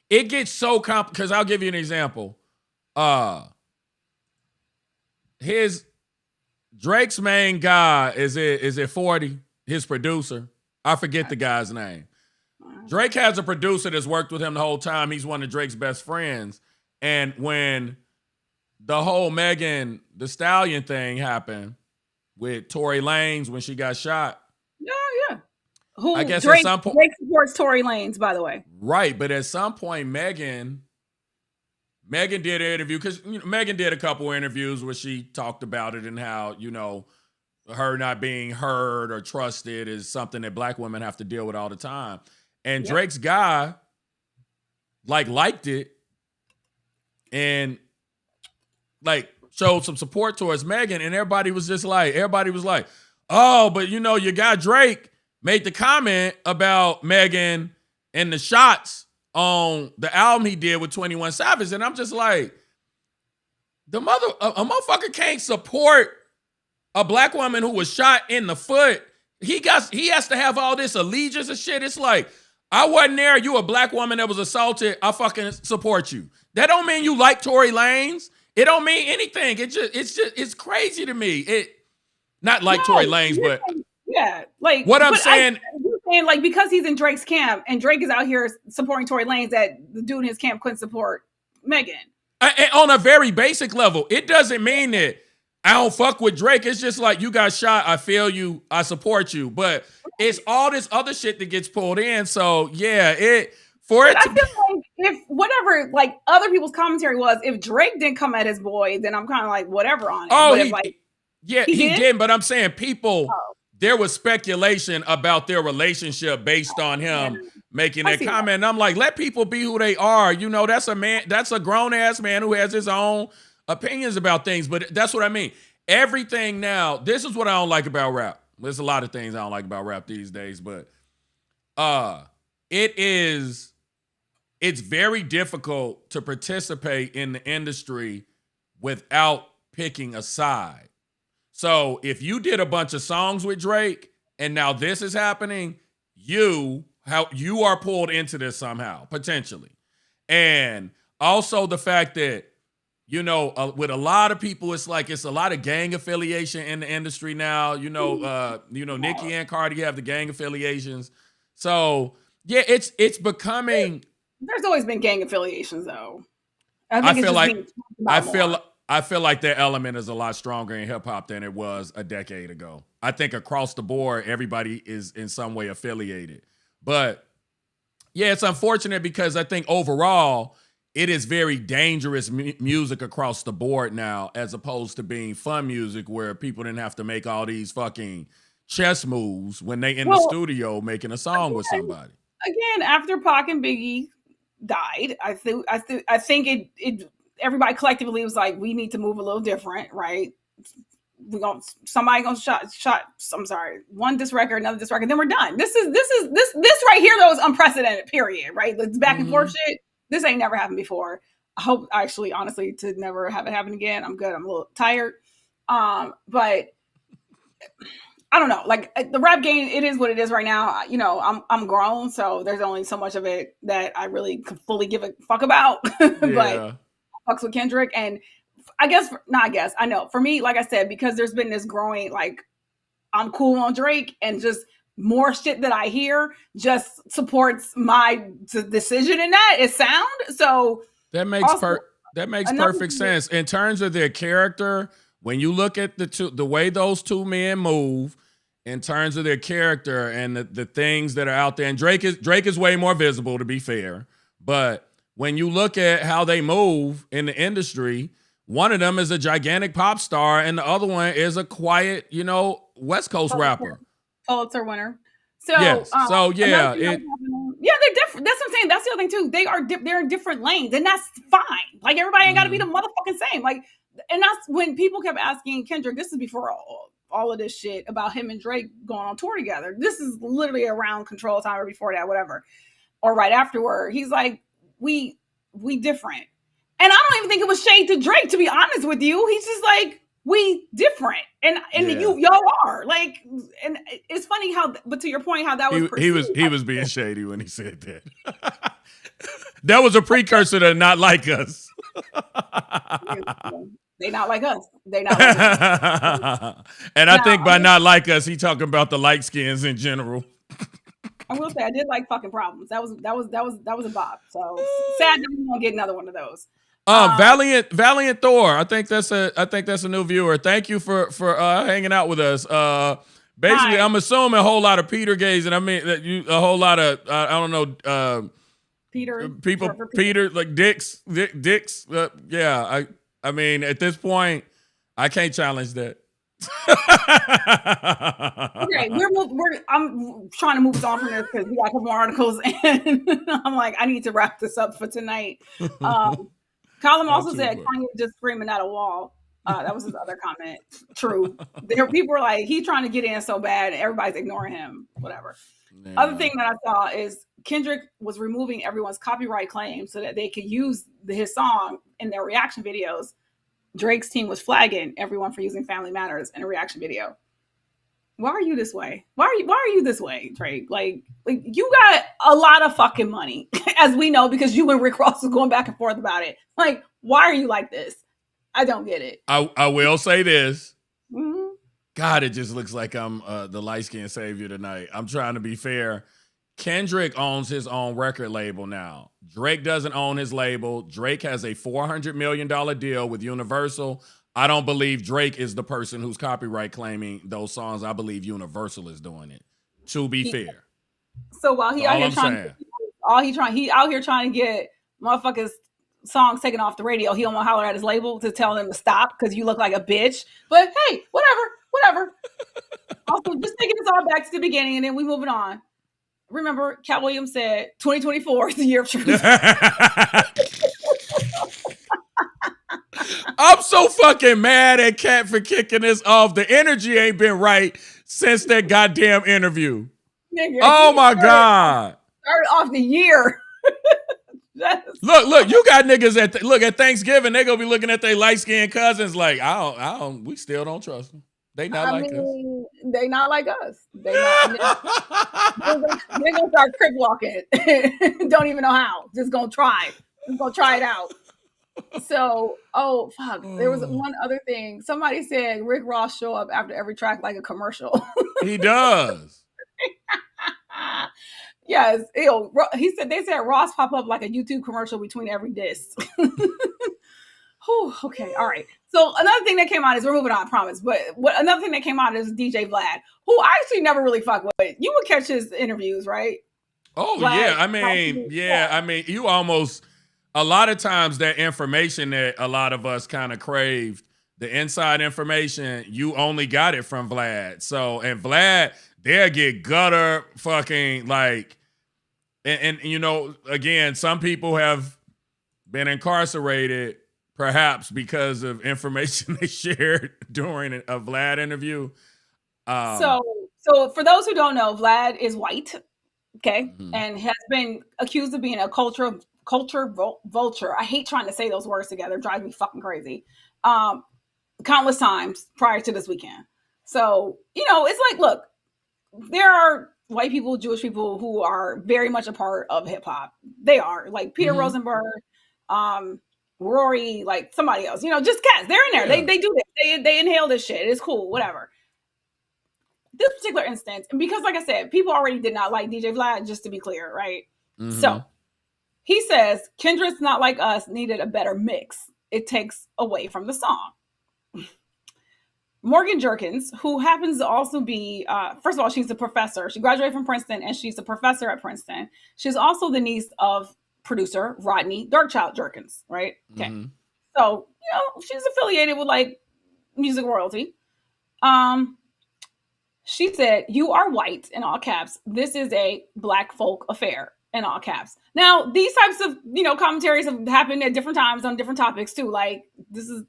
it gets so complicated. Because I'll give you an example. Drake's main guy is it 40? His producer, I forget the guy's name. Drake has a producer that's worked with him the whole time. He's one of Drake's best friends. And when the whole Megan Thee Stallion thing happened with Tory Lanez when she got shot. Yeah. Who, I guess Drake, at some point, Drake supports Tory Lanez, by the way. Right, but at some point, Megan did an interview, because Megan did a couple interviews where she talked about it and how, her not being heard or trusted is something that black women have to deal with all the time. And Drake's guy liked it and showed some support towards Megan, and everybody was like, oh, but your guy Drake made the comment about Megan and the shots on the album he did with 21 Savage. And I'm just like, a motherfucker can't support a black woman who was shot in the foot. He has to have all this allegiance and shit. It's like, I wasn't there. You a black woman that was assaulted. I fucking support you. That don't mean you like Tory Lanez. It don't mean anything. It's crazy to me. Not like Tory Lanez, but what I'm saying. And because he's in Drake's camp and Drake is out here supporting Tory Lanez, that the dude in his camp couldn't support Megan. And on a very basic level, it doesn't mean that I don't fuck with Drake. It's just like, you got shot. I feel you. I support you. But it's all this other shit that gets pulled in. So yeah, I feel like if whatever, other people's commentary was, if Drake didn't come at his boy, then I'm kind of like, whatever on it. Oh, he didn't. But I'm saying there was speculation about their relationship based on him making that comment. And I'm like, let people be who they are. That's a man. That's a grown ass man who has his own opinions about things. But that's what I mean. Everything now, this is what I don't like about rap. There's a lot of things I don't like about rap these days, but it's very difficult to participate in the industry without picking a side. So if you did a bunch of songs with Drake and now this is happening, you are pulled into this somehow, potentially. And also the fact that, with a lot of people, it's a lot of gang affiliation in the industry now. Nicki and Cardi have the gang affiliations. So yeah, it's becoming. There's always been gang affiliations, though. I feel like that element is a lot stronger in hip hop than it was a decade ago. I think across the board, everybody is in some way affiliated. But yeah, it's unfortunate because I think overall, it is very dangerous music across the board now, as opposed to being fun music where people didn't have to make all these fucking chess moves when they in the studio making a song with somebody. Again, after Pac and Biggie died, I think it everybody collectively was like, we need to move a little different, right? Somebody gonna shot. I'm sorry, one disc record, another disc record, then we're done. This right here though is unprecedented. Period. Right? The back and forth shit. This ain't never happened before. I hope honestly to never have it happen again. I'm good. I'm a little tired. But I don't know. The rap game, it is what it is right now. I'm grown, so there's only so much of it that I really can fully give a fuck about. Yeah. fucks with Kendrick, and I know for me, like I said, because there's been this growing like I'm cool on Drake, and just more shit that I hear just supports my decision in that. It's sound. So that makes also, perfect sense in terms of their character. When you look at the way those two men move, in terms of their character and the things that are out there, and Drake is way more visible, to be fair. But when you look at how they move in the industry, one of them is a gigantic pop star, and the other one is a quiet, West Coast rapper. Pulitzer winner. So yes. Yeah, they're different. That's what I'm saying. That's the other thing too. They're in different lanes, and that's fine. Like everybody ain't got to be the motherfucking same. Like, and that's when people kept asking Kendrick. This is before all of this shit about him and Drake going on tour together. This is literally around Control time or before that, whatever, or right afterward. He's like, we different, and I don't even think it was shade to Drake. To be honest with you, he's just like, we different, and y'all are like, and it's funny but to your point, how that was he was being shady when he said that. That was a precursor to not like us. They not like us. They not like us. And I think by not like us, he talking about the light skins in general. I will say I did like fucking Problems. That was a bop. So sad that we won't get another one of those. Valiant Thor. I think that's a new viewer. Thank you for hanging out with us. Basically, I'm assuming a whole lot of Peter gazing. I mean, a whole lot of I don't know. Peter like dicks. Yeah. I mean, at this point, I can't challenge that. Okay, I'm trying to move on from this because we got a couple more articles, and I'm like, I need to wrap this up for tonight. Colin also said Kanye just screaming at a wall. That was his other comment. True. People were like, he's trying to get in so bad, and everybody's ignoring him. Whatever. Man. Other thing that I saw is Kendrick was removing everyone's copyright claims so that they could use his song in their reaction videos. Drake's team was flagging everyone for using Family Matters in a reaction video. Why are you this way? Why are you this way, Drake? Like you got a lot of fucking money, as we know, because you and Rick Ross was going back and forth about it. Like, why are you like this? I don't get it. I will say this. Mm-hmm. God, it just looks like I'm the light-skinned savior tonight. I'm trying to be fair. Kendrick owns his own record label now. Drake doesn't own his label. Drake has a $400 million deal with Universal. I don't believe Drake is the person who's copyright claiming those songs. I believe Universal is doing it, to be fair. So while he out here trying to get motherfuckers songs taken off the radio, he don't want to holler at his label to tell them to stop because you look like a bitch. But hey, whatever. Also, just taking this all back to the beginning and then we moving on. Remember, Cat Williams said 2024 is the year of truth. I'm so fucking mad at Cat for kicking this off. The energy ain't been right since that goddamn interview. Nigga, oh my God. Started off the year. Look, you got niggas at Thanksgiving, they gonna be looking at their light-skinned cousins like, we still don't trust them. They not like us. They not like us. They're gonna start crip walking. Don't even know how. Just gonna try. Just gonna try it out. So, fuck. There was one other thing. Somebody said Rick Ross show up after every track like a commercial. He does. Yes. They said Ross pop up like a YouTube commercial between every disc. Okay. All right. So another thing that came out is, we're moving on, I promise. But another thing that came out is DJ Vlad, who I actually never really fuck with. You would catch his interviews, right? Oh, Vlad, yeah. I mean, you almost, a lot of times that information that a lot of us kind of craved, the inside information, you only got it from Vlad. So, and Vlad, they'll get gutter fucking like, and you know, again, some people have been incarcerated perhaps because of information they shared during a Vlad interview. So for those who don't know, Vlad is white, okay, and has been accused of being a culture vulture. I hate trying to say those words together; it drives me fucking crazy. Countless times prior to this weekend. So it's like, look, there are white people, Jewish people who are very much a part of hip hop. They are like Peter Rosenberg. Rory, like somebody else, just cats. They're in there. Yeah. They do this. They inhale this shit. It's cool, whatever. This particular instance, and because like I said, people already did not like DJ Vlad, just to be clear, right? Mm-hmm. So he says, Kendrick's Not Like Us needed a better mix. It takes away from the song. Morgan Jerkins, who happens to also be, first of all, she's a professor. She graduated from Princeton and she's a professor at Princeton. She's also the niece of producer Rodney Darkchild Jerkins, right? Okay. Mm-hmm. So, she's affiliated with like music royalty. She said, "You are white," in all caps. "This is a black folk affair," in all caps. Now, these types of, commentaries have happened at different times on different topics too. Like, this is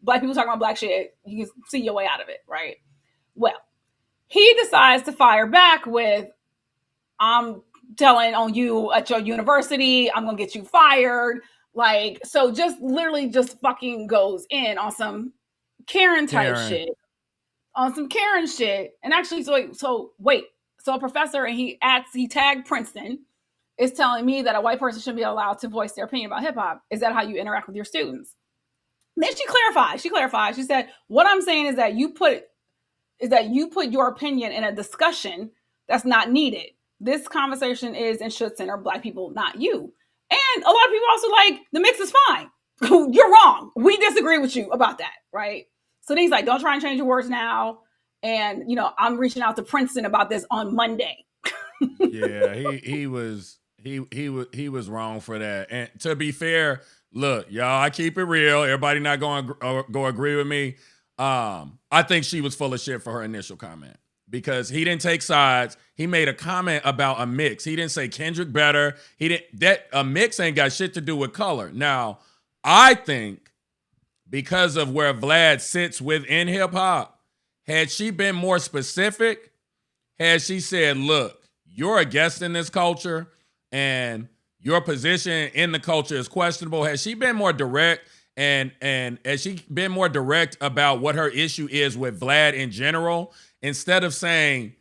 black people talking about black shit. You can see your way out of it, right? Well, he decides to fire back with, "I'm telling on you at your university. I'm going to get you fired." Like, so just literally just fucking goes in on some Karen type shit. On some Karen shit. And actually, so a professor, and he tagged Princeton, is telling me that a white person shouldn't be allowed to voice their opinion about hip hop. Is that how you interact with your students? And then she clarified. She said, "What I'm saying is that you put your opinion in a discussion that's not needed. This conversation is and should center black people, not you." And a lot of people also like, the mix is fine. You're wrong. We disagree with you about that, right? So then he's like, "Don't try and change your words now." And, I'm reaching out to Princeton about this on Monday. Yeah, he was wrong for that. And to be fair, look, y'all, I keep it real. Everybody not going to go agree with me. I think she was full of shit for her initial comment because he didn't take sides. He made a comment about a mix. He didn't say Kendrick better. A mix ain't got shit to do with color. Now, I think because of where Vlad sits within hip hop, had she been more specific, had she said, "Look, you're a guest in this culture and your position in the culture is questionable," had she been more direct and has she been more direct about what her issue is with Vlad in general, instead of saying,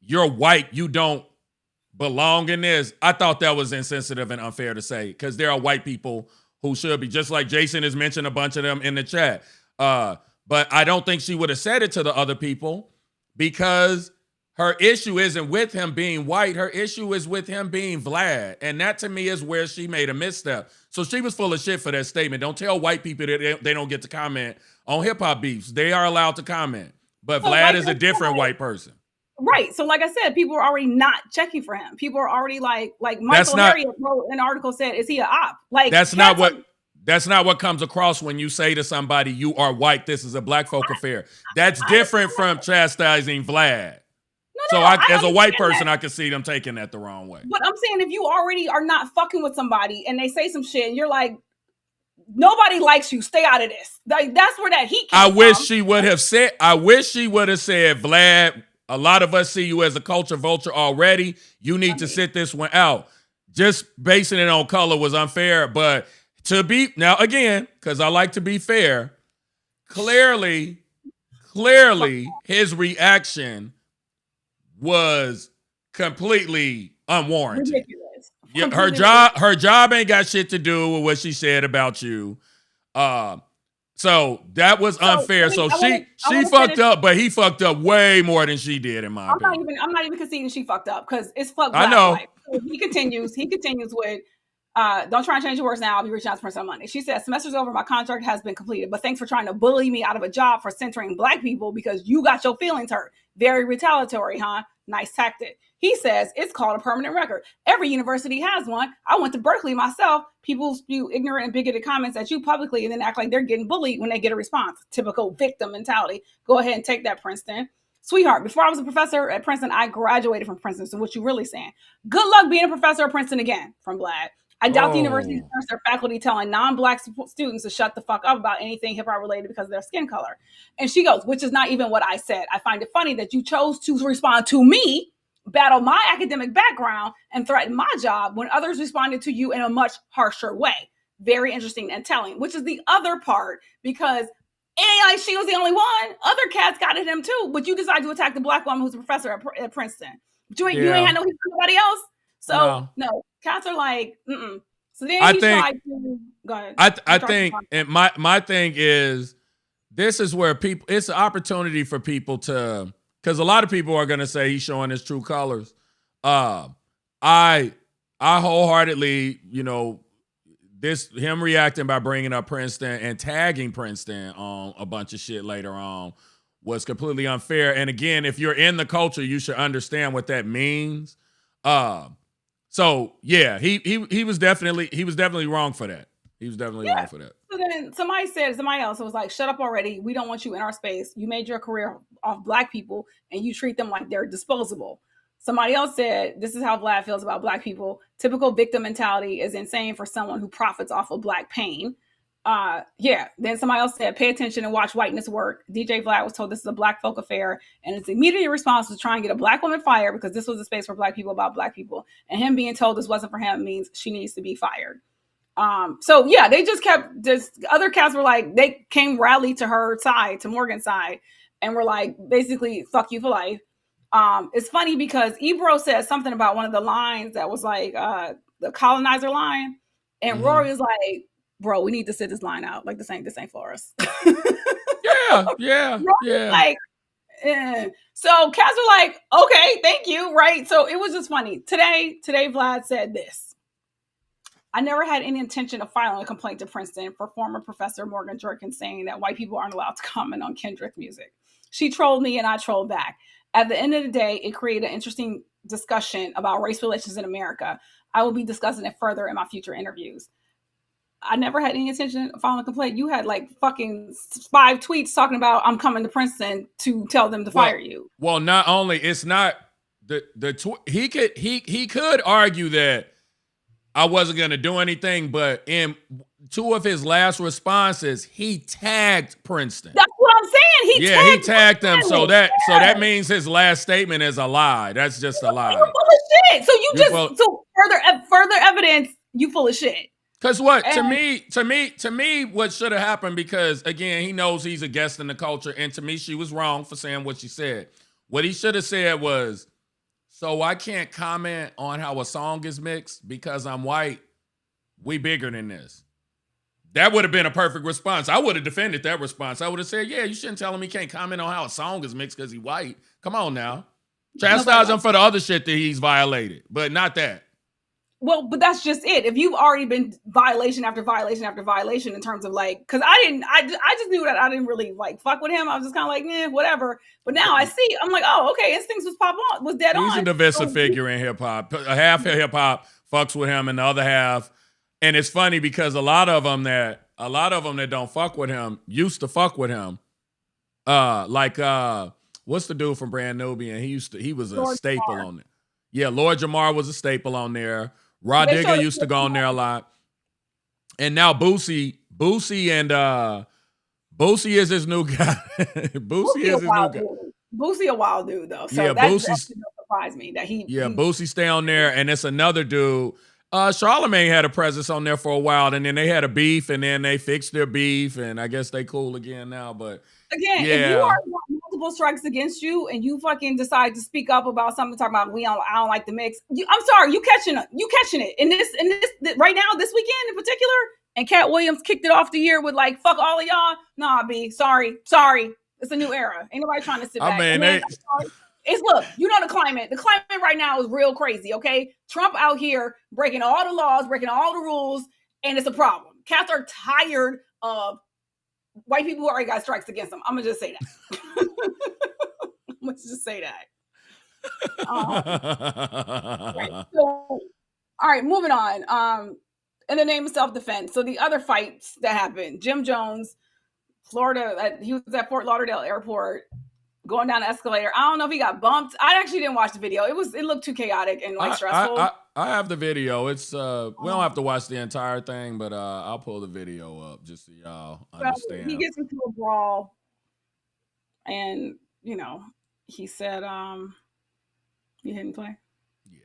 "You're white, you don't belong in this," I thought that was insensitive and unfair to say, because there are white people who should be, just like Jason has mentioned a bunch of them in the chat. But I don't think she would have said it to the other people, because her issue isn't with him being white. Her issue is with him being Vlad. And that to me is where she made a misstep. So she was full of shit for that statement. Don't tell white people that they don't get to comment on hip hop beefs. They are allowed to comment. But Vlad is a different white person. Right. So like I said, people are already not checking for him. People are already like Michael Harriet wrote an article, said, "Is he an op?" Like, that's not what comes across when you say to somebody, "You are white. This is a black folk affair." That's different from chastising Vlad. As a white person, I can see them taking that the wrong way. But I'm saying, if you already are not fucking with somebody and they say some shit and you're like, "Nobody likes you, stay out of this." Like, that's where that heat came from. I wish she would have said, "Vlad, a lot of us see you as a culture vulture already. You need to sit this one out." Just basing it on color was unfair. But now again, because I like to be fair, clearly his reaction was completely unwarranted. Ridiculous. Yeah, her job ain't got shit to do with what she said about you. So that was unfair. So she fucked up, but he fucked up way more than she did, in my opinion. I'm not even conceding she fucked up, because it's fucked. I know. So he continues with, "Don't try and change your words now. I'll be reaching out to Princeton on Monday." She says, "Semester's over. My contract has been completed, but thanks for trying to bully me out of a job for centering black people because you got your feelings hurt. Very retaliatory, huh? Nice tactic." He says, "It's called a permanent record. Every university has one. I went to Berkeley myself. People spew ignorant and bigoted comments at you publicly and then act like they're getting bullied when they get a response. Typical victim mentality. Go ahead and take that, Princeton. Sweetheart, before I was a professor at Princeton, I graduated from Princeton. So what you really saying? Good luck being a professor at Princeton again," from Vlad. "I doubt the university starts their faculty telling non-black students to shut the fuck up about anything hip hop related because of their skin color." And she goes, "Which is not even what I said. I find it funny that you chose to respond to me, battle my academic background, and threaten my job when others responded to you in a much harsher way. Very interesting and telling," which is the other part, because it ain't like she was the only one. Other cats got at him too, but you decided to attack the black woman who's a professor at Princeton. But you ain't had no heat for nobody else. So no, cats are like, So then I he think, tried to go ahead. I think, and my thing is, this is where people, it's an opportunity for people to, because a lot of people are gonna say he's showing his true colors. I wholeheartedly, him reacting by bringing up Princeton and tagging Princeton on a bunch of shit later on was completely unfair. And again, if you're in the culture, you should understand what that means. So yeah, he was definitely wrong for that. He was definitely wrong for that. So then somebody else was like, shut up already. We don't want you in our space. You made your career off black people and you treat them like they're disposable. Somebody else said, this is how Vlad feels about black people. Typical victim mentality is insane for someone who profits off of black pain. Then somebody else said, pay attention and watch whiteness work. DJ Vlad was told this is a black folk affair, and its immediate response was to try and get a black woman fired because this was a space for black people about black people. And him being told this wasn't for him means she needs to be fired. They just kept this. Other cats were like, they came rally to her side, to Morgan's side, and were like, basically, fuck you for life. It's funny because Ebro said something about one of the lines that was like the colonizer line, and Rory was like, bro, we need to sit this line out. Like, this ain't for us. Yeah. Like, so cats were like, okay, thank you, right? So it was just funny. Today Vlad said this. I never had any intention of filing a complaint to Princeton for former Professor Morgan Jerkins saying that white people aren't allowed to comment on Kendrick music. She trolled me and I trolled back. At the end of the day, it created an interesting discussion about race relations in America. I will be discussing it further in my future interviews. I never had any intention of filing a complaint. You had like fucking 5 tweets talking about I'm coming to Princeton to tell them to fire you. Well, not only it's not he could argue that I wasn't going to do anything, but in 2 of his last responses, he tagged Princeton. That's what I'm saying. He tagged them. So that means his last statement is a lie. That's just a lie. You're full of shit. So further evidence, you full of shit. Because what to me, what should have happened? Because again, he knows he's a guest in the culture, and to me, she was wrong for saying what she said. What he should have said was, "So I can't comment on how a song is mixed because I'm white. We bigger than this." That would have been a perfect response. I would have defended that response. I would have said, "Yeah, you shouldn't tell him he can't comment on how a song is mixed because he's white. Come on now, chastise him for the other shit that he's violated, but not that." Well, but that's just it. If you've already been violation after violation after violation in terms of like, because I just knew that I didn't really like fuck with him. I was just kind of like, whatever. But now I see, I'm like, oh, okay, instincts was dead on. He's a divisive figure in hip hop. Half of hip hop fucks with him, and the other half. And it's funny because a lot of them that don't fuck with him used to fuck with him. What's the dude from Brand Nubian? He was a Lord staple Jamar. on it. Yeah, Lord Jamar was a staple on there. Rod Digger used to go on there a lot. And now Boosie is his new guy. Boosie is his new guy. Boosie a wild dude though. So yeah, that Boosie's surprised me that he. Yeah, Boosie stay on there, and it's another dude. Charlamagne had a presence on there for a while, and then they had a beef, and then they fixed their beef, and I guess they cool again now. But again, if you are multiple strikes against you, and you fucking decide to speak up about something, talking about I don't like the mix. I'm sorry, you catching it in this right now this weekend in particular. And Cat Williams kicked it off the year with like fuck all of y'all. Nah, B, sorry, it's a new era. Ain't nobody trying to sit back. I mean, it's look, you know the climate. The climate right now is real crazy, okay? Trump out here breaking all the laws, breaking all the rules, and it's a problem. Cats are tired of white people who already got strikes against them. I'm gonna just say that. Right. So, all right, moving on. In the name of self-defense. So the other fights that happened, Jim Jones, Florida, he was at Fort Lauderdale Airport. Going down the escalator. I don't know if he got bumped. I actually didn't watch the video. It looked too chaotic and like stressful. I have the video. It's we don't have to watch the entire thing, but I'll pull the video up just so y'all understand. He gets into a brawl, and he said, "You hit and play." Yeah.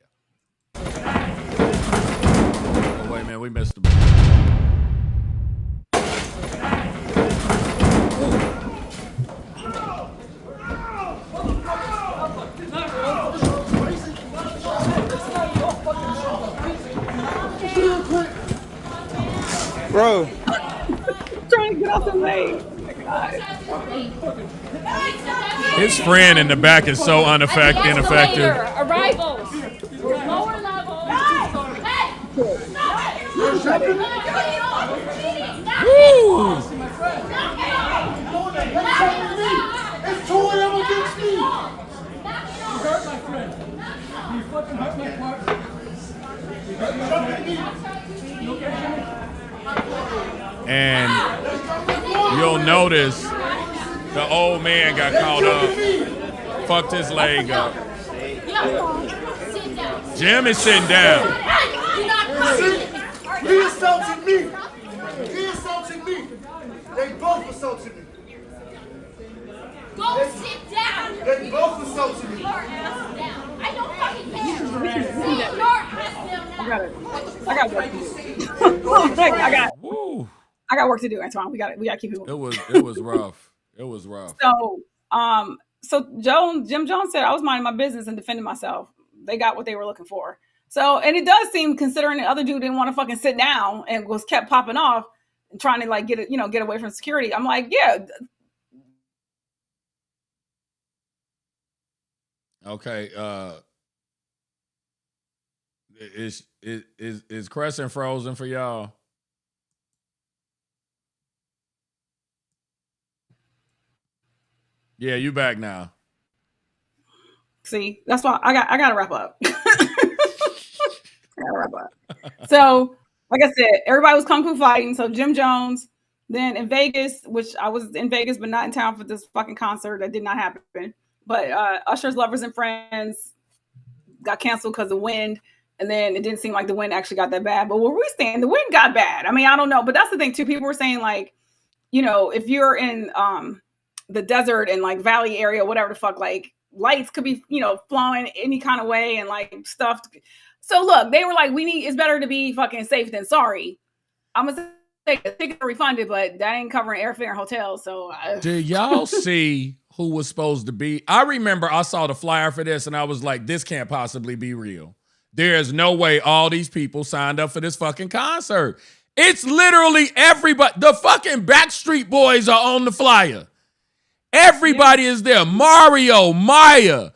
Oh wait, man, we missed the. bro. Trying to get off the leg. His friend in the back is so ineffective. Arrivals. Lower level. Woo! It's 2 of them against me. You hurt my friend. You fucking hurt my partner. And you'll notice the old man got caught up, fucked his leg up. Jim is sitting down. He assaulted me. He assaulted me. They both assaulted me. Go sit down. They both assaulted me. Sit your ass down. I don't fucking care. Sit your ass down now. I got work to do. I got work to do, Antoine. We got to keep it moving. It was rough. It was rough. So Jim Jones said I was minding my business and defending myself. They got what they were looking for. So, and it does seem, considering the other dude didn't want to fucking sit down and was kept popping off and trying to like get away from security. I'm like, yeah. Okay. Is Crescent frozen for y'all? Yeah, you back now. See, that's why I gotta wrap up. So, like I said, everybody was kung fu fighting. So Jim Jones, then in Vegas, which I was in Vegas but not in town for this fucking concert that did not happen. But Usher's Lovers and Friends got canceled because of wind. And then it didn't seem like the wind actually got that bad. But where we stand, the wind got bad. I mean, I don't know. But that's the thing, too. People were saying, like, if you're in the desert and, like, valley area, whatever the fuck, like, lights could be, flowing any kind of way and, like, stuff. So, look, they were like, it's better to be fucking safe than sorry. I'm going to say the tickets are refunded, but that ain't covering airfare and hotels. So, did y'all see who was supposed to be? I remember I saw the flyer for this and I was like, this can't possibly be real. There is no way all these people signed up for this fucking concert. It's literally everybody. The fucking Backstreet Boys are on the flyer. Everybody is there. Mario, Maya,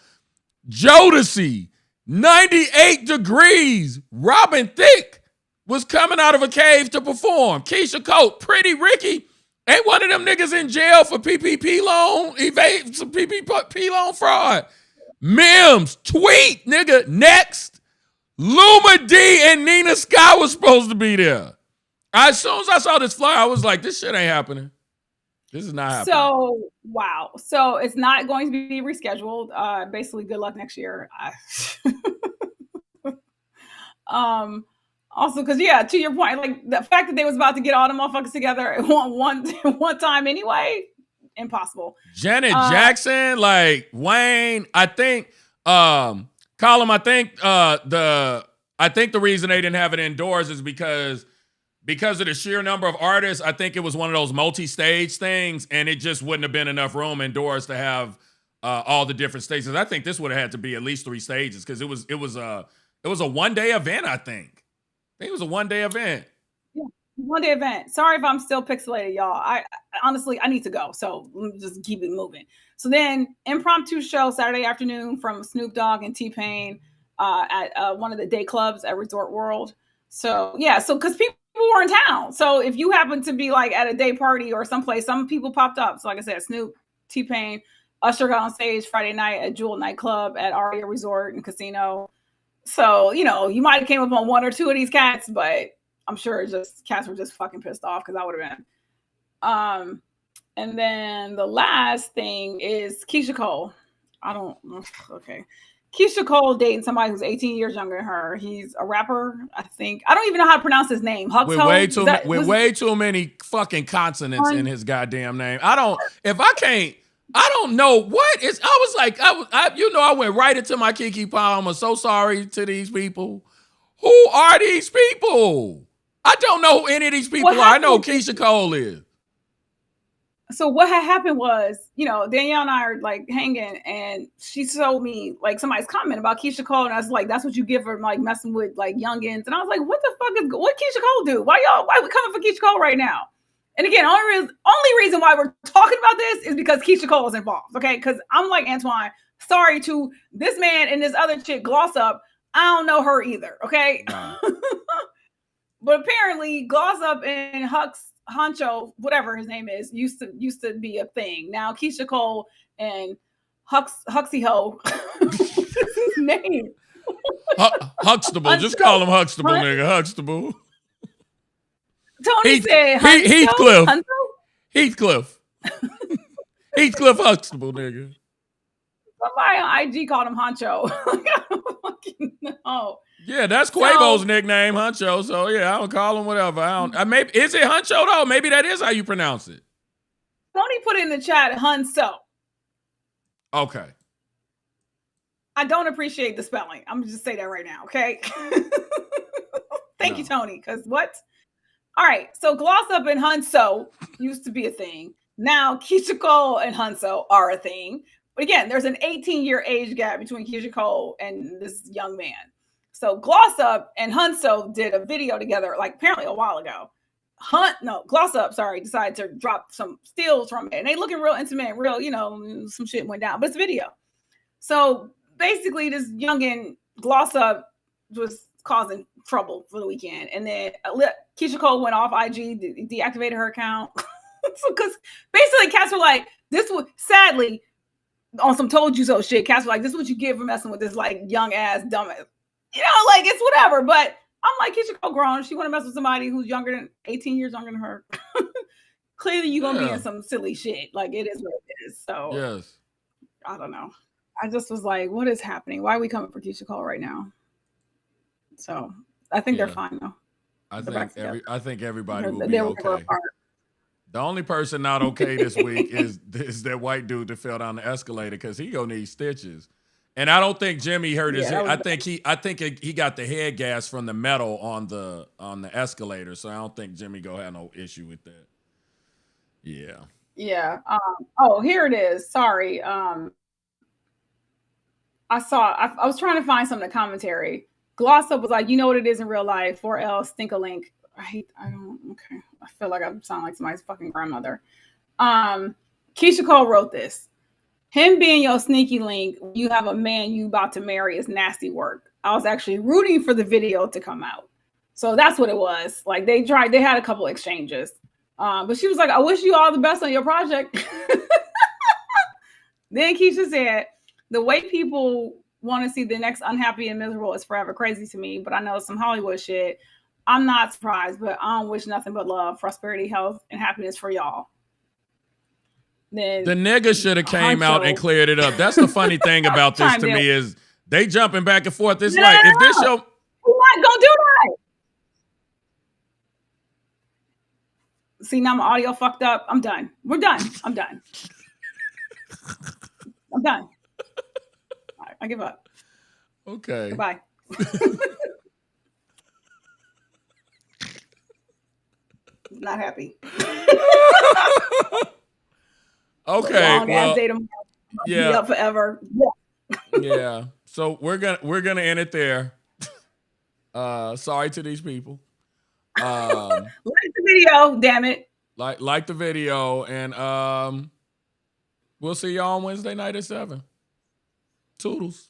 Jodeci, 98 Degrees. Robin Thicke was coming out of a cave to perform. Keyshia Cole, Pretty Ricky. Ain't one of them niggas in jail for PPP loan, some PPP loan fraud. Mims, Tweet, nigga, next. Luma D and Nina Scott was supposed to be there. As soon as I saw this flyer, I was like, this shit ain't happening. This is not happening. So, wow. So it's not going to be rescheduled. Basically, good luck next year. Also, because, yeah, to your point, like the fact that they was about to get all the motherfuckers together at one time anyway, impossible. Janet Jackson, like Wayne, I think, Colin, I think the reason they didn't have it indoors is because of the sheer number of artists. I think it was one of those multi-stage things, and it just wouldn't have been enough room indoors to have all the different stages. I think this would have had to be at least 3 stages because it was a one-day event. I think it was a one-day event. Yeah, one-day event. Sorry if I'm still pixelated, y'all. I honestly need to go, so let me just keep it moving. So then, impromptu show Saturday afternoon from Snoop Dogg and T-Pain at one of the day clubs at Resort World. So yeah, because people were in town. So if you happen to be like at a day party or someplace, some people popped up. So like I said, Snoop, T-Pain, Usher got on stage Friday night at Jewel Nightclub at Aria Resort and Casino. So, you might have came up on 1 or 2 of these cats, but I'm sure cats were just fucking pissed off because I would have been. And then the last thing is Keyshia Cole. Okay. Keyshia Cole dating somebody who's 18 years younger than her. He's a rapper, I think. I don't even know how to pronounce his name. Hunxho? With way too many fucking consonants in his goddamn name. I don't know what is. I was like, I went right into my Kiki Palm. I'm so sorry to these people. Who are these people? I don't know who any of these people are. I know who Keyshia Cole is. So what had happened was, Danielle and I are like hanging, and she showed me like somebody's comment about Keyshia Cole, and I was like, "That's what you give her, like messing with like youngins." And I was like, "What the fuck what Keyshia Cole do? Why we coming for Keyshia Cole right now?" And again, only reason why we're talking about this is because Keyshia Cole is involved, okay? Because I'm like Antoine, sorry to this man and this other chick, Gloss Up. I don't know her either, okay? Nah. But apparently, Gloss Up and Hunxho, whatever his name is, used to be a thing. Now Keyshia Cole and Hunxho, what's his name? Huxtable. Just call him Huxtable, nigga. Huxtable. Tony said Heathcliff. Hunxho? Heathcliff. Heathcliff Huxtable, nigga. Somebody on IG called him Hunxho. I don't fucking know. Yeah, that's Quavo's nickname, Hunxho. So yeah, I don't call him whatever. Maybe is it Hunxho though? Maybe that is how you pronounce it. Tony put in the chat Hunxho. Okay. I don't appreciate the spelling. I'm gonna just say that right now, okay? Thank you, Tony. Because what? All right. So Gloss Up and Hunxho used to be a thing. Now Keyshia Cole and Hunxho are a thing. But again, there's an 18-year age gap between Keyshia Cole and this young man. So Gloss Up and Hunxho did a video together, like apparently a while ago. Gloss Up, decided to drop some stills from it. And they looking real intimate, real, some shit went down. But it's a video. So basically this youngin, Gloss Up, was causing trouble for the weekend. And then Keyshia Cole went off IG, deactivated her account. Because basically cats were like, this was, sadly, on some told you so shit, cats were like, this is what you get for messing with this like young ass dumbass. Like it's whatever. But I'm like, Keyshia Cole grown. She want to mess with somebody who's 18 years younger than her. Clearly you're going to be in some silly shit. Like it is what it is. So yes. I don't know. I just was like, what is happening? Why are we coming for Keyshia Cole right now? So I think they're fine though. I think everybody will be okay. The only person not okay this week is that white dude that fell down the escalator because he gonna need stitches. And I don't think Jimmy hurt his head. I think he got the head gas from the metal on the escalator. So I don't think Jimmy gonna have no issue with that. Yeah. Yeah. Here it is. Sorry. I was trying to find some of the commentary. Gloss Up was like, you know what it is in real life. 4L Stink-a-Link. Okay. I feel like I sound like somebody's fucking grandmother. Keyshia Cole wrote this. Him being your sneaky link, you have a man you about to marry is nasty work. I was actually rooting for the video to come out. So that's what it was. Like they had a couple exchanges. But she was like, I wish you all the best on your project. Then Keyshia said, the way people want to see the next unhappy and miserable is forever crazy to me, but I know some Hollywood shit. I'm not surprised, but I don't wish nothing but love, prosperity, health, and happiness for y'all. Then the nigga should have came out and cleared it up. That's the funny thing about this to me is they jumping back and forth. It's like if this show, we're not gonna do that. See, now my audio fucked up. I'm done. We're done. I'm done. I'm done. All right, I give up. Okay. Goodbye. Not happy. Okay. Well, yeah. Be up forever. Yeah. So we're gonna end it there. Sorry to these people. Like the video, damn it. Like the video, and we'll see y'all on Wednesday night at 7. Toodles.